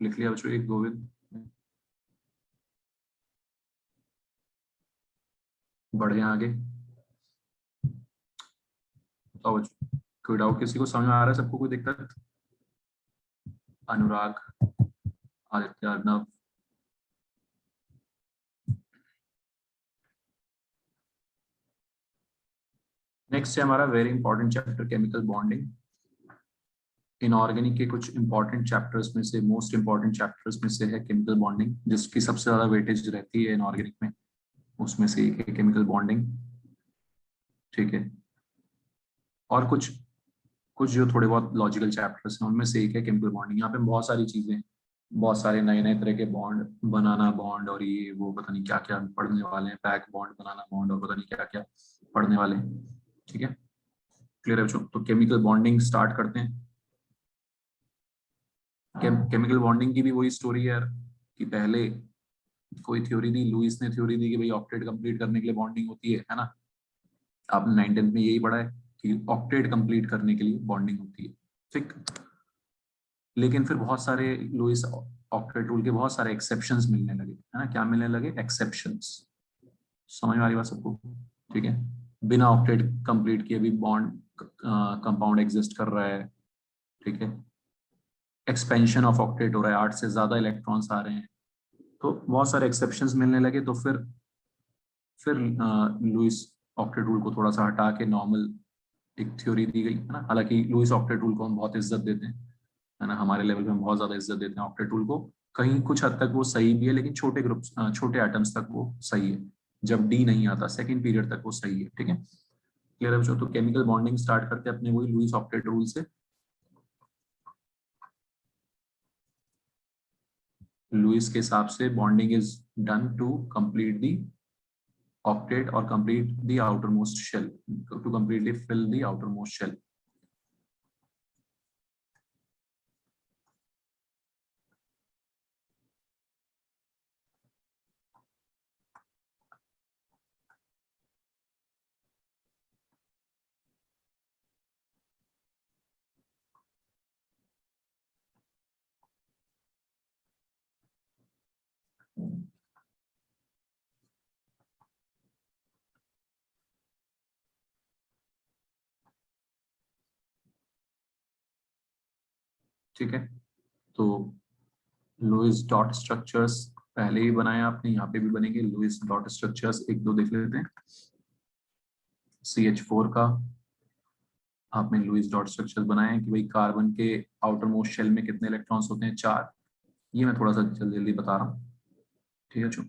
लिख लिया बच्चों एक गोविंद? बढ़े आगे, बताओ बच्चों, कोई डाउट किसी को समझ में आ रहा है सबको? कोई दिक्कत? अनुराग, आदित्य, अर्नव, नेक्स्ट है हमारा very important chapter chemical bonding. Inorganic के कुछ इंपॉर्टेंट चैप्टर्स में से, मोस्ट इंपॉर्टेंट चैप्टर्स में से है केमिकल बॉन्डिंग, जिसकी सबसे ज्यादा वेटेज रहती है इनऑर्गेनिक में, उसमें से एक है केमिकल बॉन्डिंग। ठीक है, और कुछ कुछ जो थोड़े बहुत लॉजिकल चैप्टर्स हैं उनमें से एक है केमिकल बॉन्डिंग। यहाँ पे बहुत सारी चीजें, बहुत सारे नए नए तरह के बॉन्ड बनाना, बॉन्ड और ये वो पता नहीं क्या क्या पढ़ने वाले हैं, पैक बॉन्ड बनाना बॉन्ड और पता नहीं क्या क्या पढ़ने वाले हैं। ठीक है, क्लियर है बच्चों? तो केमिकल बॉन्डिंग स्टार्ट करते हैं। केमिकल बॉन्डिंग की भी वही स्टोरी है यार, कि पहले कोई थ्योरी दी, लुईस ने थ्योरी दी कि भाई ऑक्टेट कंप्लीट करने के लिए बॉन्डिंग होती है ना। आपने 9th में यही पढ़ा है कि ऑक्टेट कंप्लीट करने के लिए बॉन्डिंग होती है। ठीक, लेकिन फिर बहुत सारे लुईस ऑक्टेट रूल के बहुत सारे एक्सेप्शंस मिलने लगे, है ना। क्या मिलने लगे? एक्सेप्शंस। समझ में आ रही बात सबको? ठीक है, बिना ऑक्टेट कंप्लीट किए भी बॉन्ड कंपाउंड एग्जिस्ट कर रहा है। ठीक है, एक्सपेंशन ऑफ ऑक्टेट हो रहा है, 8 से ज्यादा इलेक्ट्रॉन्स आ रहे हैं, तो बहुत सारे एक्सेप्शंस मिलने लगे। तो फिर लुईस ऑक्टेट रूल को थोड़ा सा हटा के नॉर्मल एक थ्योरी दी गई, है ना। हालांकि लुईस ऑक्टेट रूल को हम बहुत इज्जत देते हैं, है ना, हमारे लेवल पे हम बहुत ज्यादा इज्जत देते हैं ऑक्टेट रूल को। कहीं कुछ हद तक वो सही भी है, लेकिन छोटे ग्रुप्स, छोटे एटम्स तक वो सही है। जब डी नहीं आता सेकेंड पीरियड तक वो सही है। ठीक है, क्लियर है बच्चों? तो केमिकल बॉन्डिंग स्टार्ट करते हैं अपने वही लुईस ऑक्टेट रूल से। लुईस के हिसाब से bonding is done to complete the octet or complete the outermost shell, to completely fill the outermost shell. ठीक है, तो लुईस डॉट स्ट्रक्चर्स पहले ही बनाए आपने, यहाँ पे भी बनेंगे लुईस डॉट स्ट्रक्चर्स। एक दो देख लेते हैं। CH4 का आपने लुईस डॉट स्ट्रक्चर्स बनाए हैं कि भाई कार्बन के आउटर मोस्ट शेल में कितने इलेक्ट्रॉन्स होते हैं? 4। ये मैं थोड़ा सा जल्दी जल्दी बता रहा हूँ। ठीक है,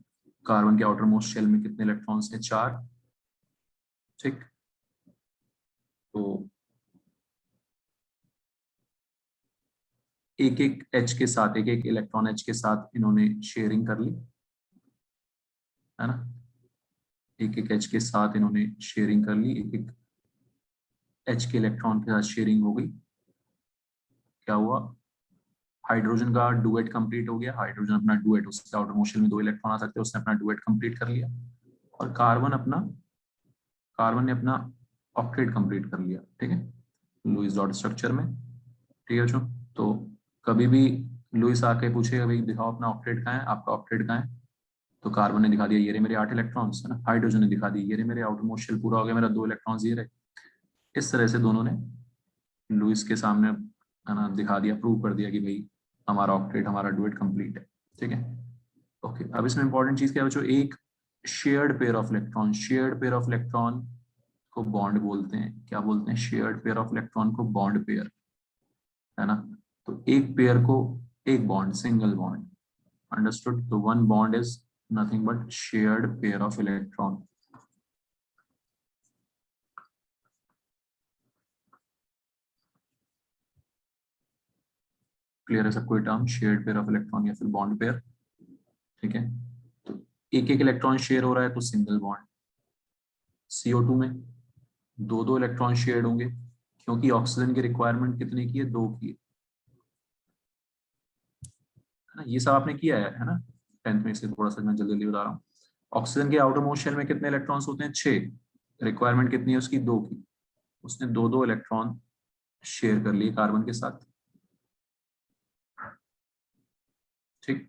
कार्बन के आउटर मोस्ट शेल में कितने इलेक्ट्रॉन्स हैं? 4। ठीक, तो एक एक एच के साथ, एक एक इलेक्ट्रॉन एच के साथ इन्होंने शेयरिंग कर ली, है ना। एक एक एच के साथ इन्होंने शेयरिंग कर ली, एक एक एच के इलेक्ट्रॉन के साथ शेयरिंग हो गई। क्या हुआ? हाइड्रोजन का डुएट कंप्लीट हो गया। हाइड्रोजन अपना डुएट, उसके आउटर मोस्ट शेल में 2 इलेक्ट्रॉन आ सकते हैं, उसने अपना डुएट कंप्लीट कर लिया। और कार्बन ने अपना ऑक्टेट कंप्लीट कर लिया। ठीक है, लुईस डॉट स्ट्रक्चर में। ठीक है बच्चों, तो कभी भी लुईस आके पूछेगा भाई दिखाओ अपना ऑक्टेट कहाँ है, आपका ऑक्टेट कहाँ है, तो कार्बन ने दिखा दिया ये रहे मेरे 8 इलेक्ट्रॉन्स, है ना। हाइड्रोजन ने दिखा दिया ये रहे मेरे आउटरमोस्ट शेल पूरा हो गया, मेरा 2 इलेक्ट्रॉन्स ये रहे। इस तरह से दोनों ने लुईस के सामने, है ना, दिखा दिया, प्रूव कर दिया कि भाई हमारा ऑक्टेट, हमारा डुएट कंप्लीट है। ठीक है, ओके। अब इसमें इंपॉर्टेंट चीज क्या है बच्चों, एक shared pair of electron, shared pair of electron को बॉन्ड बोलते हैं। क्या बोलते हैं? शेयर्ड पेयर ऑफ इलेक्ट्रॉन को बॉन्ड पेयर, है ना। तो एक पेयर को एक बॉन्ड, सिंगल बॉन्ड, अंडरस्टूड। तो one bond is nothing but shared pair of electron. Clear है सबको term, shared pair of electron या फिर बॉन्ड पेयर। ठीक है, तो एक एक इलेक्ट्रॉन शेयर हो रहा है तो सिंगल बॉन्ड। CO2 में दो दो इलेक्ट्रॉन शेयर होंगे, क्योंकि ऑक्सीजन की रिक्वायरमेंट कितने की है? 2 की है ना। ये सब आपने किया है ना 10th में, इसलिए थोड़ा सा मैं जल्दी जल्दी बता रहा हूँ। ऑक्सीजन के आउटर मोस्ट शेल में कितने इलेक्ट्रॉन्स होते हैं? 6। रिक्वायरमेंट कितनी है उसकी? 2 की। उसने दो दो इलेक्ट्रॉन शेयर कर लिए कार्बन के साथ। ठीक,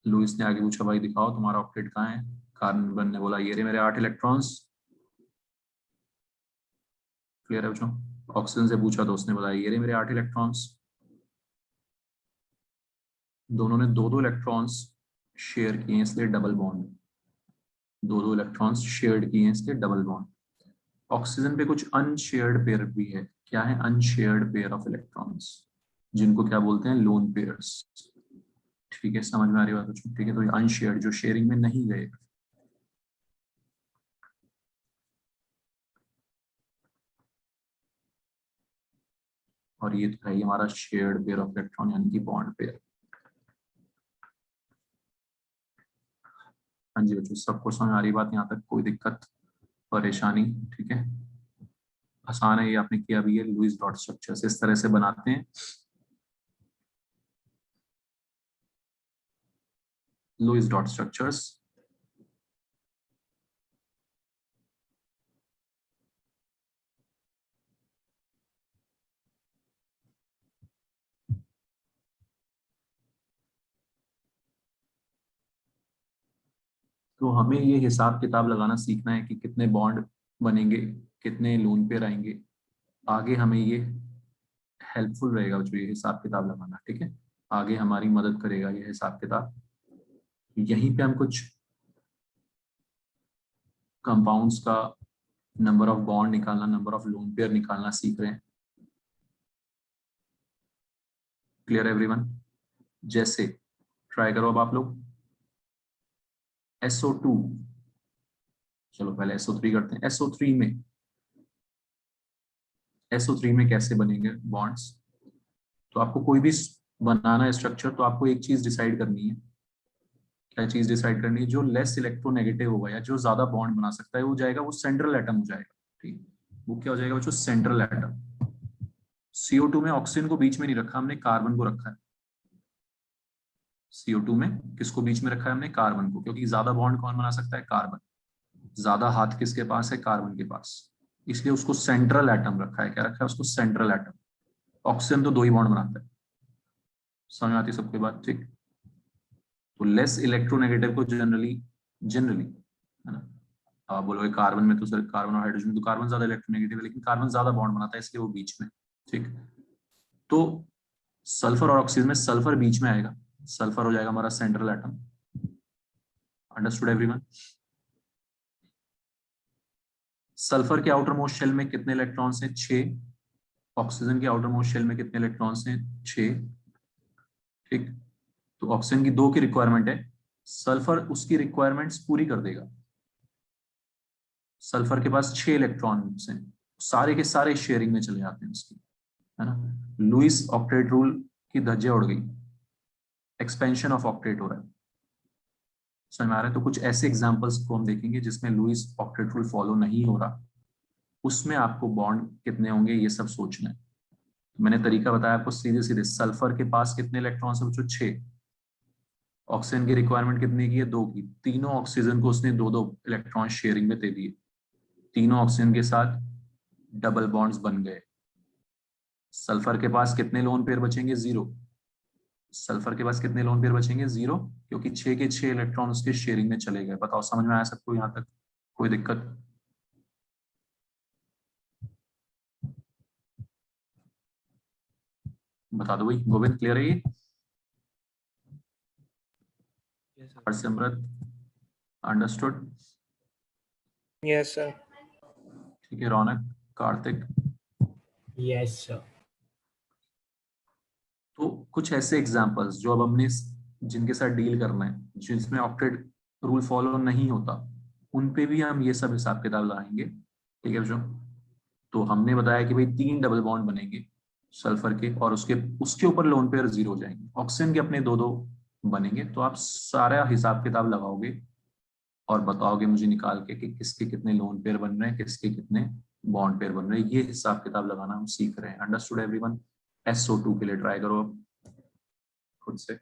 लुईस ने आगे पूछा भाई दिखाओ तुम्हारा ऑक्टेट कहाँ है। कार्बन ने बोला ये रहे मेरे 8 इलेक्ट्रॉन्स। क्लियर है बच्चों? ऑक्सीजन से पूछा तो उसने बताया ये रहे मेरे 8 इलेक्ट्रॉन्स। दोनों ने दो दो इलेक्ट्रॉन्स शेयर किए इसलिए डबल बॉन्ड, दो दो इलेक्ट्रॉन्स शेयर्ड किए इसलिए डबल बॉन्ड। ऑक्सीजन पे कुछ अनशेयर्ड पेयर भी है। क्या है? अनशेयर्ड पेयर ऑफ इलेक्ट्रॉन्स, जिनको क्या बोलते हैं? Lone pairs. ठीक है, समझ में आ रही बात बच्चों? ठीक है, तो ये अनशेयर्ड, जो शेयरिंग में नहीं गए। और ये तो है हमारा शेयर्ड पेयर ऑफ इलेक्ट्रॉन यानी कि बॉन्ड पेयर। हाँ जी बच्चों, सबको समझ आ रही बात यहाँ तक? कोई दिक्कत परेशानी? ठीक है, आसान है, ये आपने किया भी है। लुईस डॉट स्ट्रक्चर्स इस तरह से बनाते हैं। लुईस डॉट स्ट्रक्चर्स तो हमें ये हिसाब किताब लगाना सीखना है कि कितने बॉन्ड बनेंगे, कितने लोन पेयर आएंगे। आगे हमें ये हेल्पफुल रहेगा जो ये हिसाब किताब लगाना। ठीक है, आगे हमारी मदद करेगा ये हिसाब किताब। यहीं पे हम कुछ कंपाउंड्स का नंबर ऑफ बॉन्ड निकालना, नंबर ऑफ लोन पेयर निकालना सीख रहे हैं। Clear everyone? जैसे ट्राई करो अब आप लोग SO2, चलो पहले SO3 करते हैं। SO3 में कैसे बनेंगे बॉन्ड्स? तो आपको कोई भी बनाना स्ट्रक्चर तो आपको एक चीज डिसाइड करनी है। क्या चीज डिसाइड करनी है? जो लेस इलेक्ट्रोनेगेटिव होगा या जो ज्यादा बॉन्ड बना सकता है वो जाएगा, वो सेंट्रल एटम हो जाएगा। ठीक, वो क्या हो जाएगा बच्चों? Central atom. CO2 में ऑक्सीजन को बीच में नहीं रखा हमने, कार्बन को रखा है। CO2 में किसको बीच में रखा है हमने? कार्बन को, क्योंकि ज्यादा बॉन्ड कौन बना सकता है? कार्बन। ज्यादा हाथ किसके पास है? कार्बन के पास। इसलिए उसको सेंट्रल एटम रखा है। क्या रखा है उसको? Central atom. ऑक्सीजन तो 2 ही बॉन्ड बनाता है। समझ आती सबकी बात? ठीक, तो लेस इलेक्ट्रोनेगेटिव को जनरली जनरली है ना, आप बोलोगे कार्बन में तो सर, कार्बन और हाइड्रोजन में तो कार्बन ज्यादा इलेक्ट्रोनेगेटिव है, लेकिन कार्बन ज्यादा बॉन्ड बनाता है इसलिए वो बीच में। ठीक, तो सल्फर और ऑक्सीजन में सल्फर बीच में आएगा, सल्फर हो जाएगा हमारा central atom. Understood everyone? Sulphur के आउटर मोस्ट शेल में कितने इलेक्ट्रॉन्स हैं? 6। ऑक्सीजन के आउटर मोस्ट शेल में कितने इलेक्ट्रॉन्स हैं? 6। ठीक, तो ऑक्सीजन की 2 की रिक्वायरमेंट है, सल्फर उसकी रिक्वायरमेंट्स पूरी कर देगा। सल्फर के पास 6 इलेक्ट्रॉन्स हैं, सारे के सारे शेयरिंग में चले जाते हैं उसकी, है ना। लुईस ऑक्टेट रूल की धज्जियां उड़ गई, एक्सपेंशन ऑफ ऑक्टेट हो रहा है। समझ में आ रहा है? तो कुछ ऐसे एग्जांपल्स को हम देखेंगे जिसमें लुईस ऑक्टेट रूल फॉलो नहीं हो रहा, उसमें आपको बॉन्ड कितने होंगे ये सब सोचना है। तो मैंने तरीका बताया आपको सीधे सीधे। सल्फर के पास कितने इलेक्ट्रॉन्स है बच्चों? 6। ऑक्सीजन की रिक्वायरमेंट कितने की है? 2 की। तीनों ऑक्सीजन को उसने 2 2 इलेक्ट्रॉन शेयरिंग में दे दिए, तीनों ऑक्सीजन के साथ डबल बॉन्ड्स बन गए। सल्फर के पास कितने लोन पेयर बचेंगे? 0। सल्फर के पास कितने लोन पेयर बचेंगे? 0, क्योंकि 6 के 6 इलेक्ट्रॉन उसके शेयरिंग में चले गए। बताओ समझ में आया सबको यहाँ तक? कोई दिक्कत? बता दो भाई। गोविंद क्लियर है ये? Yes sir. Harsimrat understood? Yes sir. ठीक है। रौनक, कार्तिक? Yes sir. तो कुछ ऐसे एग्जांपल्स जो अब हमने जिनके साथ डील करना है, जिसमें ऑक्टेट रूल फॉलो नहीं होता, उन पे भी हम ये सब हिसाब किताब लगाएंगे। ठीक है बच्चों? तो हमने बताया कि भाई 3 डबल बॉन्ड बनेंगे सल्फर के, और उसके उसके ऊपर लोन पेयर 0 हो जाएंगे। ऑक्सीजन के अपने 2-2 बनेंगे। तो आप सारा हिसाब किताब लगाओगे और बताओगे मुझे निकाल के कि किसके कितने लोन पेयर बन रहे हैं, किसके कितने बॉन्ड पेयर बन रहे हैं। ये हिसाब किताब लगाना हम सीख रहे हैं। Understood everyone? SO2 के लिए ट्राई करो खुद से।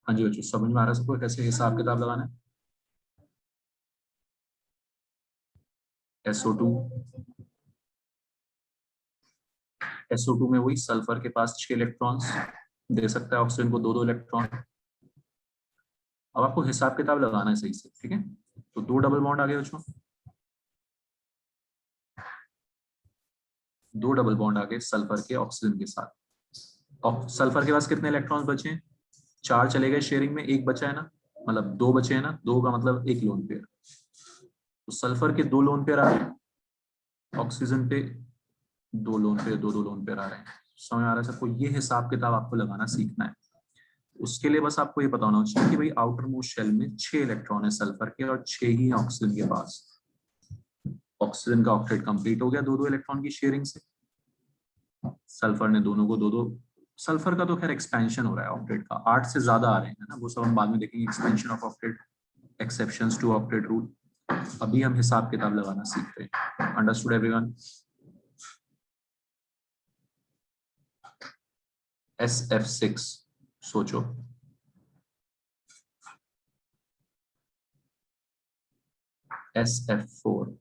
हाँ जी बच्चों, समझ में आ रहा है सबको कैसे हिसाब किताब लगाना है? SO2, SO2 में वही सल्फर के पास 6 इलेक्ट्रॉन्स दे सकता है ऑक्सीजन को 2-2 इलेक्ट्रॉन। अब आपको हिसाब किताब लगाना है सही से। ठीक है? तो 2 डबल बॉन्ड आ गए बच्चों, 2 डबल बॉन्ड आ गए सल्फर के ऑक्सीजन के साथ। और सल्फर के पास कितने इलेक्ट्रॉन्स बचे हैं? 4 चले गए शेयरिंग में, 1 बचा है ना, मतलब 2 बचे हैं ना, 2 का मतलब 1 लोन पेयर। तो सल्फर के 2 लोन पेयर आ रहे हैं, ऑक्सीजन पे 2 लोन पेयर, 2-2 लोन पेयर आ रहे हैं। समझ आ रहा है सबको? ये हिसाब किताब आपको लगाना सीखना है। उसके लिए बस आपको ये पता होना चाहिए कि भाई आउटर मोस्ट शेल में 6 इलेक्ट्रॉन है सल्फर के और 6 ही है ऑक्सीजन के पास। ऑक्सीजन का ऑक्टेट कंप्लीट हो गया 2-2 इलेक्ट्रॉन की शेयरिंग से। सल्फर ने दोनों को 2-2, सल्फर का तो खैर एक्सपेंशन हो रहा है ऑक्टेट का, 8 से ज्यादा आ रहे हैं ना, वो सब हम बाद में देखेंगे। Expansion of octet, exceptions to octet rule. अभी हम हिसाब किताब लगाना सीख रहे हैं। Understood everyone? SF6 सोचो। SF4,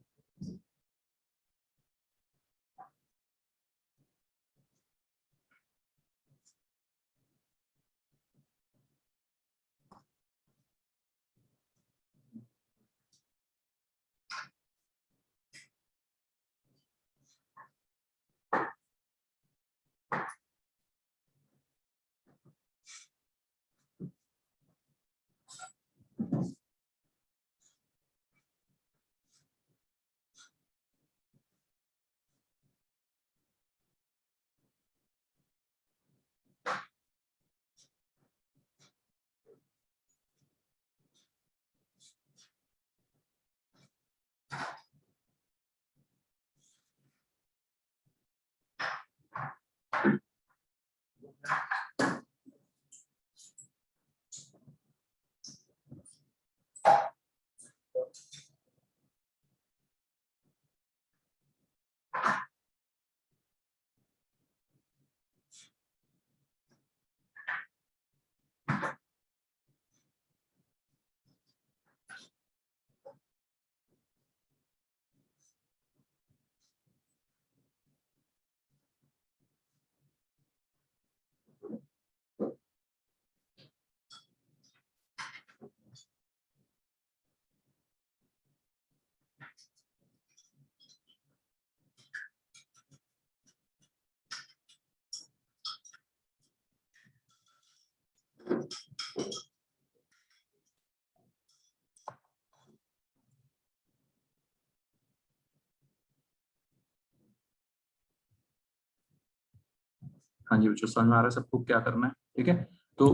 हाँ जी बच्चों, समझ में आ रहा है सबको क्या करना है? ठीक है? तो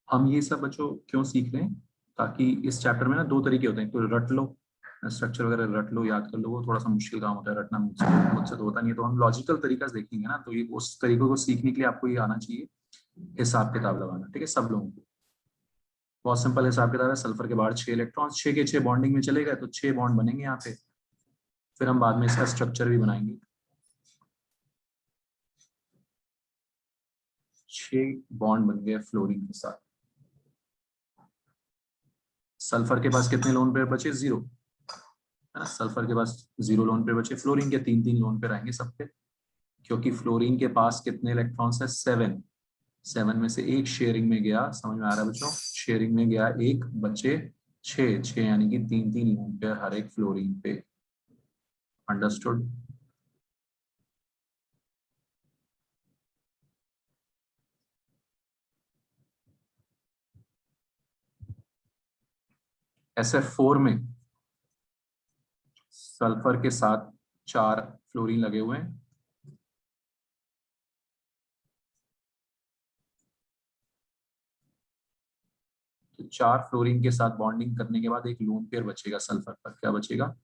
हम ये सब बच्चों क्यों सीख रहे हैं, ताकि इस चैप्टर में ना दो तरीके होते हैं, तो रट लो स्ट्रक्चर वगैरह, रट लो, याद कर लो, वो थोड़ा सा मुश्किल काम होता है रटना, मुझसे तो होता नहीं है, तो हम लॉजिकल तरीका से देखेंगे ना, तो ये उस तरीके को सीखने के लिए आपको ये आना चाहिए हिसाब किताब लगाना, ठीक है, सब लोगों को। बहुत सिंपल हिसाब किताब है, सल्फर के बाहर 6 इलेक्ट्रॉन, 6 के 6 बॉन्डिंग में चले गए तो 6 बॉन्ड बनेंगे यहाँ पे, फिर हम बाद में इसका स्ट्रक्चर भी बनाएंगे। 6 बॉन्ड बन गए फ्लोरीन के साथ। सल्फर के पास कितने लोन पेयर बचे, 0, है ना, सल्फर के पास 0 लोन पेयर बचे, फ्लोरीन के 3-3 लोन पेयर आएंगे सब पे, क्योंकि फ्लोरीन के पास कितने इलेक्ट्रॉन्स है, 7, 7 में से एक शेयरिंग में गया, समझ में आ रहा है बच्चों, शेयरिंग में गया एक, बचे 6, 6 यानी कि 3-3 लोन पेयर हर एक फ्लोरीन पे। अंडरस्टूड? SF4 में सल्फर के साथ 4 फ्लोरीन लगे हुए हैं, तो 4 फ्लोरीन के साथ बॉन्डिंग करने के बाद एक लोन पेयर बचेगा सल्फर पर, क्या बचेगा,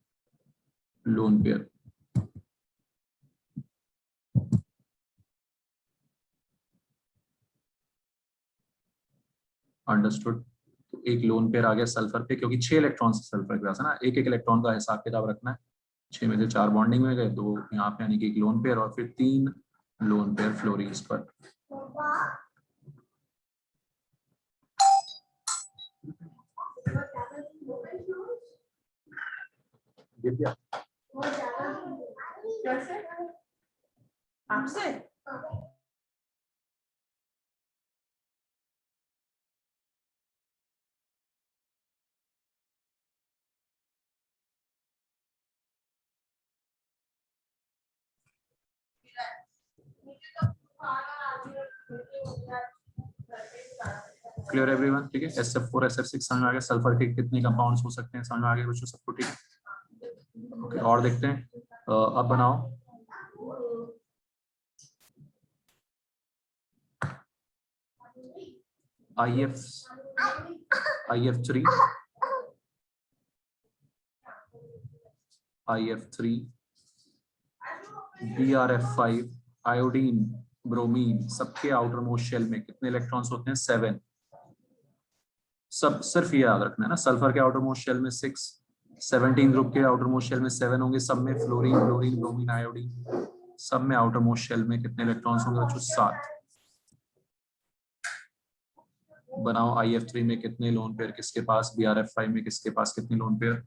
लोन पेयर। अंडरस्टूड? तो एक लोन पेयर आ गया सल्फर पे, क्योंकि 6 इलेक्ट्रॉन सल्फर के पास है ना, एक एक इलेक्ट्रॉन का हिसाब किताब रखना है, 6 में से 4 बॉन्डिंग में गए, तो यहाँ पे यानी कि एक लोन पेयर, और फिर 3 लोन पेयर फ्लोरीन्स पर। दिव्या, आपसे क्लियर एवरीवन? ठीक है, SF4 SF6 समझ में आ गया, सल्फर के कितने कंपाउंड्स हो सकते हैं समझ में आ गया बच्चों सबको, ठीक है। ओके, और देखते हैं, अब बनाओ IF3, IF3, BRF5, iodine, bromine, सबके आउटर मोस्ट शेल में कितने इलेक्ट्रॉन्स होते हैं, 7। सब सिर्फ ये याद रखना है ना, सल्फर के आउटर मोस्ट शेल में 6, 17 ग्रुप के आउटर मोस्ट शेल में 7 होंगे, सब में फ्लोरीन, क्लोरीन, ब्रोमीन, आयोडीन, सब में आउटर मोस्ट शेल में कितने इलेक्ट्रॉन्स होंगे बच्चों, 7। बनाओ IF3 में कितने लोन पेयर किसके पास, BRF5 में किसके पास कितने लोन पेयर।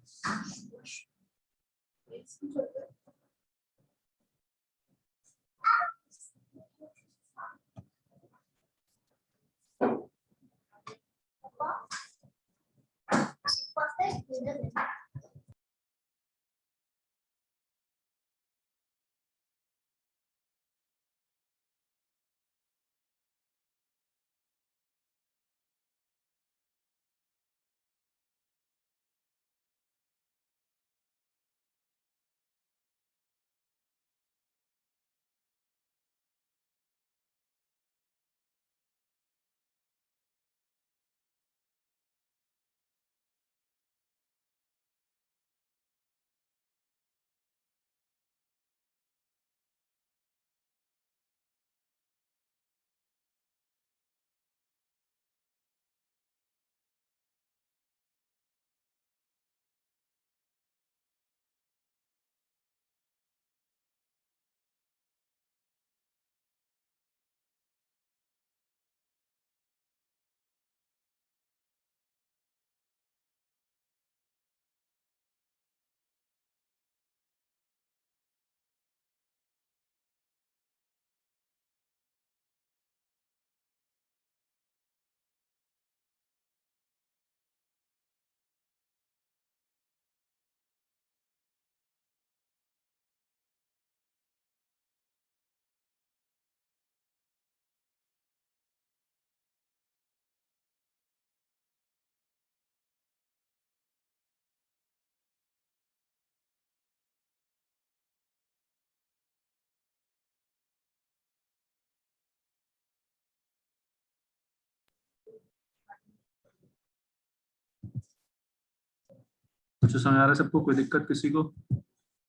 कुछ समझ आ रहा है सबको? कोई दिक्कत किसी को?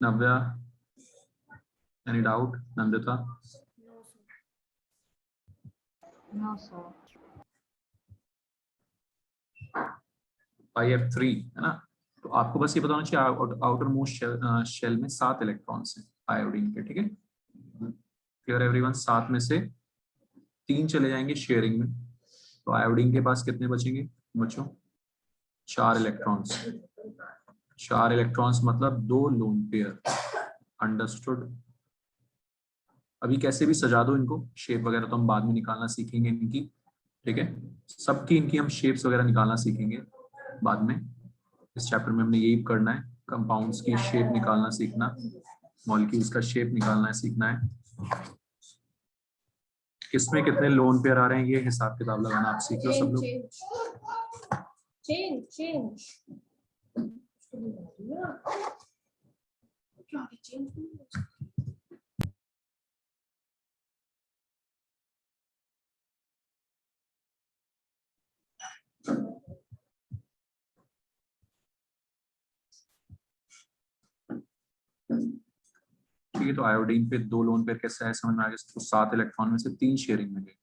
Navya, any doubt? Nandita? No, sir. IF3 है ना? तो आपको बस ये बताना चाहिए आउटर मोस्ट शेल में 7 इलेक्ट्रॉन्स हैं आयोडीन के, ठीक है? Clear everyone? 7 में से 3 चले जाएंगे शेयरिंग में, तो आयोडीन के पास कितने बचेंगे बच्चों? 4 इलेक्ट्रॉन्स। 4 इलेक्ट्रॉन्स मतलब 2 लोन पेयर। अंडरस्टूड? अभी कैसे भी सजा दो इनको, शेप वगैरह तो हम बाद में निकालना सीखेंगे इनकी, ठीक है? सबकी इनकी हम शेप्स वगैरह निकालना सीखेंगे बाद में। इस चैप्टर में हमने यही करना है, कंपाउंड्स की शेप निकालना सीखना, मॉलिक्यूल्स का शेप निकालना है सीखना है। किसमें कितने लोन पेयर आ रहे हैं ये हिसाब किताब लगाना आप सीख लो सब लोग। Change. ठीक है, तो आयोडीन पे 2 लोन पेयर कैसे है समझ में आ गया? तो 7 इलेक्ट्रॉन में से 3 शेयरिंग में गए,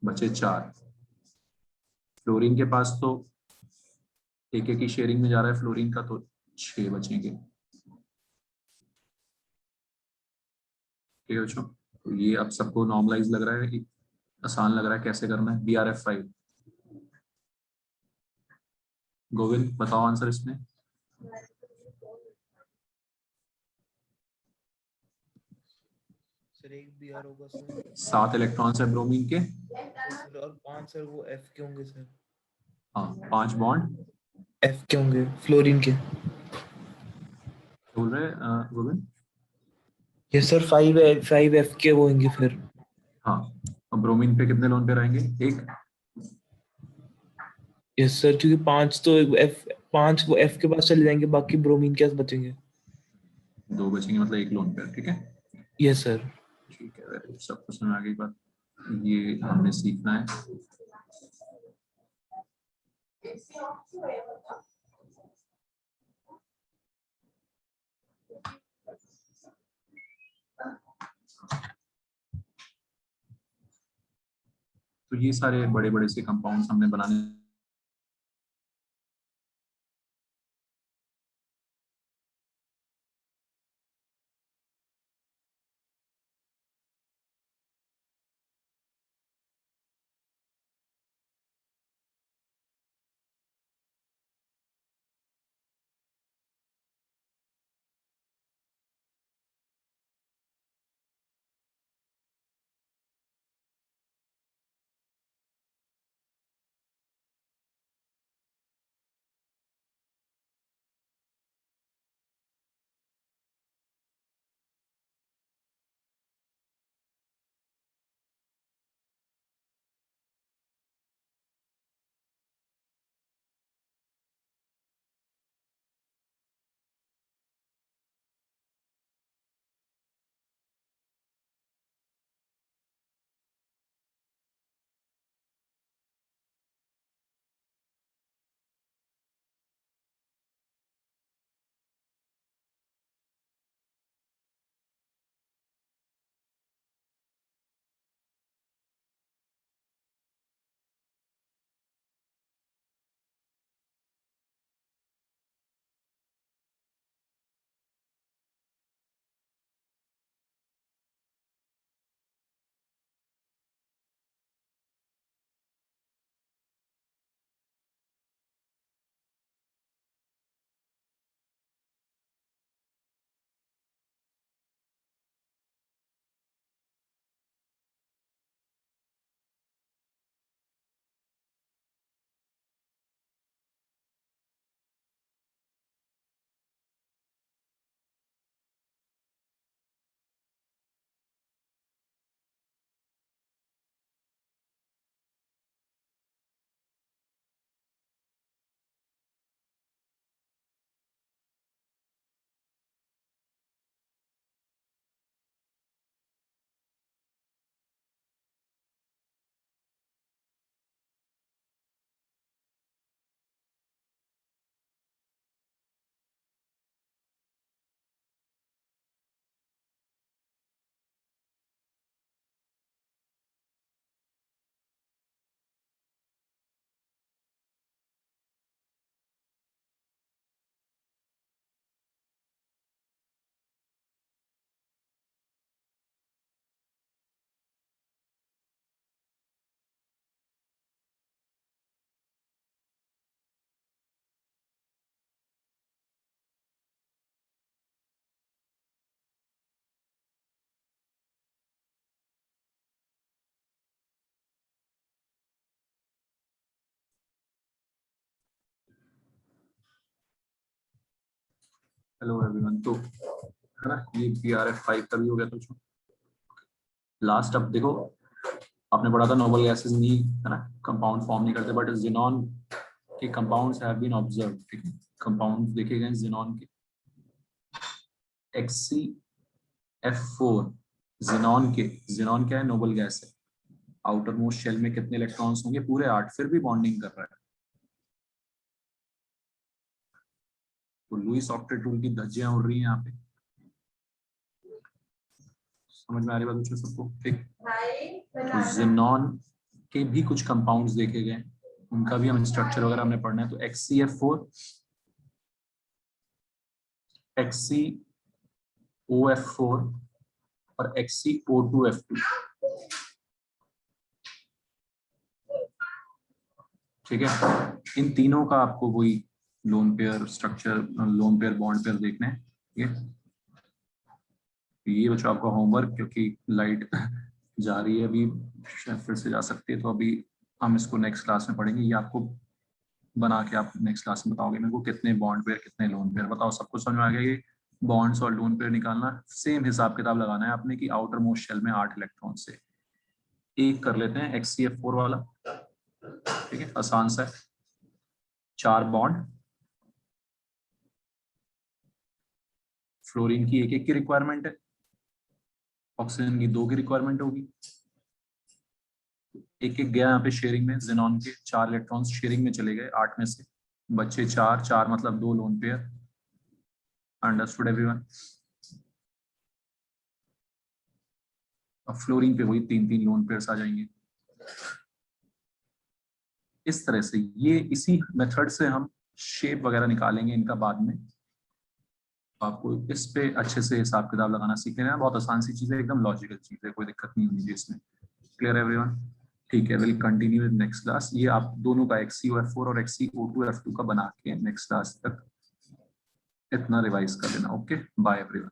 बचे 4। फ्लोरीन के पास तो एक एक ही शेयरिंग में जा रहा है फ्लोरीन का, तो 6 बचेंगे। ठीक है बच्चों, तो ये अब सबको नॉर्मलाइज लग रहा है, आसान लग रहा है कैसे करना है? BRF5। गोविंद बताओ आंसर इसमें। सर एक बी आर होगा सर। 7 इलेक्ट्रॉन्स है ब्रोमीन के, सर और 5 सर वो एफ के होंगे सर। हाँ 5 बॉन्ड एफ के होंगे फ्लोरीन के। बोल रहे गोविंद? यस सर 5 एफ के वो होंगे फिर। हाँ, और ब्रोमीन पे कितने लोन पे रहेंगे? एक। यस सर क्योंकि 5 तो एफ 5 वो एफ के पास चले जाएंगे, बाकी ब्रोमीन के पास बचेंगे। 2 बचेंगे मतलब एक लोन पे, ठीक है? Yes sir. ठीक है, वेरी गुड, सबको समझ आ गई बात? ये हमने सीखना है। तो ये सारे बड़े बड़े से कंपाउंड्स हमने बनाने हेलो एवरीवन। तो है ना, ये BRF5 का भी हो गया। तो लास्ट अब देखो, आपने पढ़ा था नोबल गैसेस नहीं है ना, कंपाउंड फॉर्म नहीं करते, बट जिनॉन के कंपाउंड्स हैव बीन ऑब्जर्व्ड। ठीक है, कंपाउंड्स देखे गए जिनॉन के। HCF4 जिनॉन के, जिनॉन क्या है, नोबल गैस है। आउटर मोस्ट शेल में कितने इलेक्ट्रॉन्स होंगे? पूरे 8, फिर भी बॉन्डिंग कर रहा है। तो लुईस ऑक्टेट रूल की धज्जियां उड़ रही हैं यहाँ पे। समझ में आ रही बात बच्चों सबको? ठीक, तो जिनॉन के भी कुछ कंपाउंड्स देखे गए, उनका भी हम स्ट्रक्चर वगैरह हमने पढ़ना है। तो HCF4, HCOF4 और HCO2F2। ठीक है, इन तीनों का आपको वही lone pair structure, lone pair bond pair देखने हैं। ठीक है, ये बच्चों आपका होमवर्क, क्योंकि लाइट जा रही है अभी, शायद फिर से जा सकती है, तो अभी हम इसको नेक्स्ट क्लास में पढ़ेंगे। ये आपको बना के आप नेक्स्ट क्लास में बताओगे मेरे को कितने बॉन्ड पेयर कितने लोन पेयर। बताओ सबको समझ में आ गया? ये बॉन्ड्स और लोन पेयर निकालना, सेम हिसाब किताब लगाना है आपने कि आउटर मोस्ट शेल में 8 इलेक्ट्रॉन से। एक कर लेते हैं HCF4 वाला। ठीक है, आसान सा है। 4 बॉन्ड, फ्लोरीन की 1-1 की रिक्वायरमेंट है, ऑक्सीजन की 2 की रिक्वायरमेंट होगी। 1-1 गया यहाँ पे शेयरिंग में, जिनॉन के 4 इलेक्ट्रॉन्स शेयरिंग में चले गए 8 में से, बच्चे 4 मतलब 2 लोन पेयर। Understood everyone? अब फ्लोरीन पे वही 3-3 लोन पेयर्स आ जाएंगे। इस तरह से ये इसी मेथड से हम शेप वगैरह निकालेंगे इनका बाद में। आपको इस पे अच्छे से हिसाब किताब लगाना सीख लेना। बहुत आसान सी चीज है, एकदम लॉजिकल चीज है, कोई दिक्कत नहीं होनी चाहिए इसमें। Clear everyone? ठीक है, will continue in next class. ये आप दोनों का HCOF4 और HCO2F2 का बना के नेक्स्ट क्लास तक इतना रिवाइज कर लेना। Okay, bye everyone.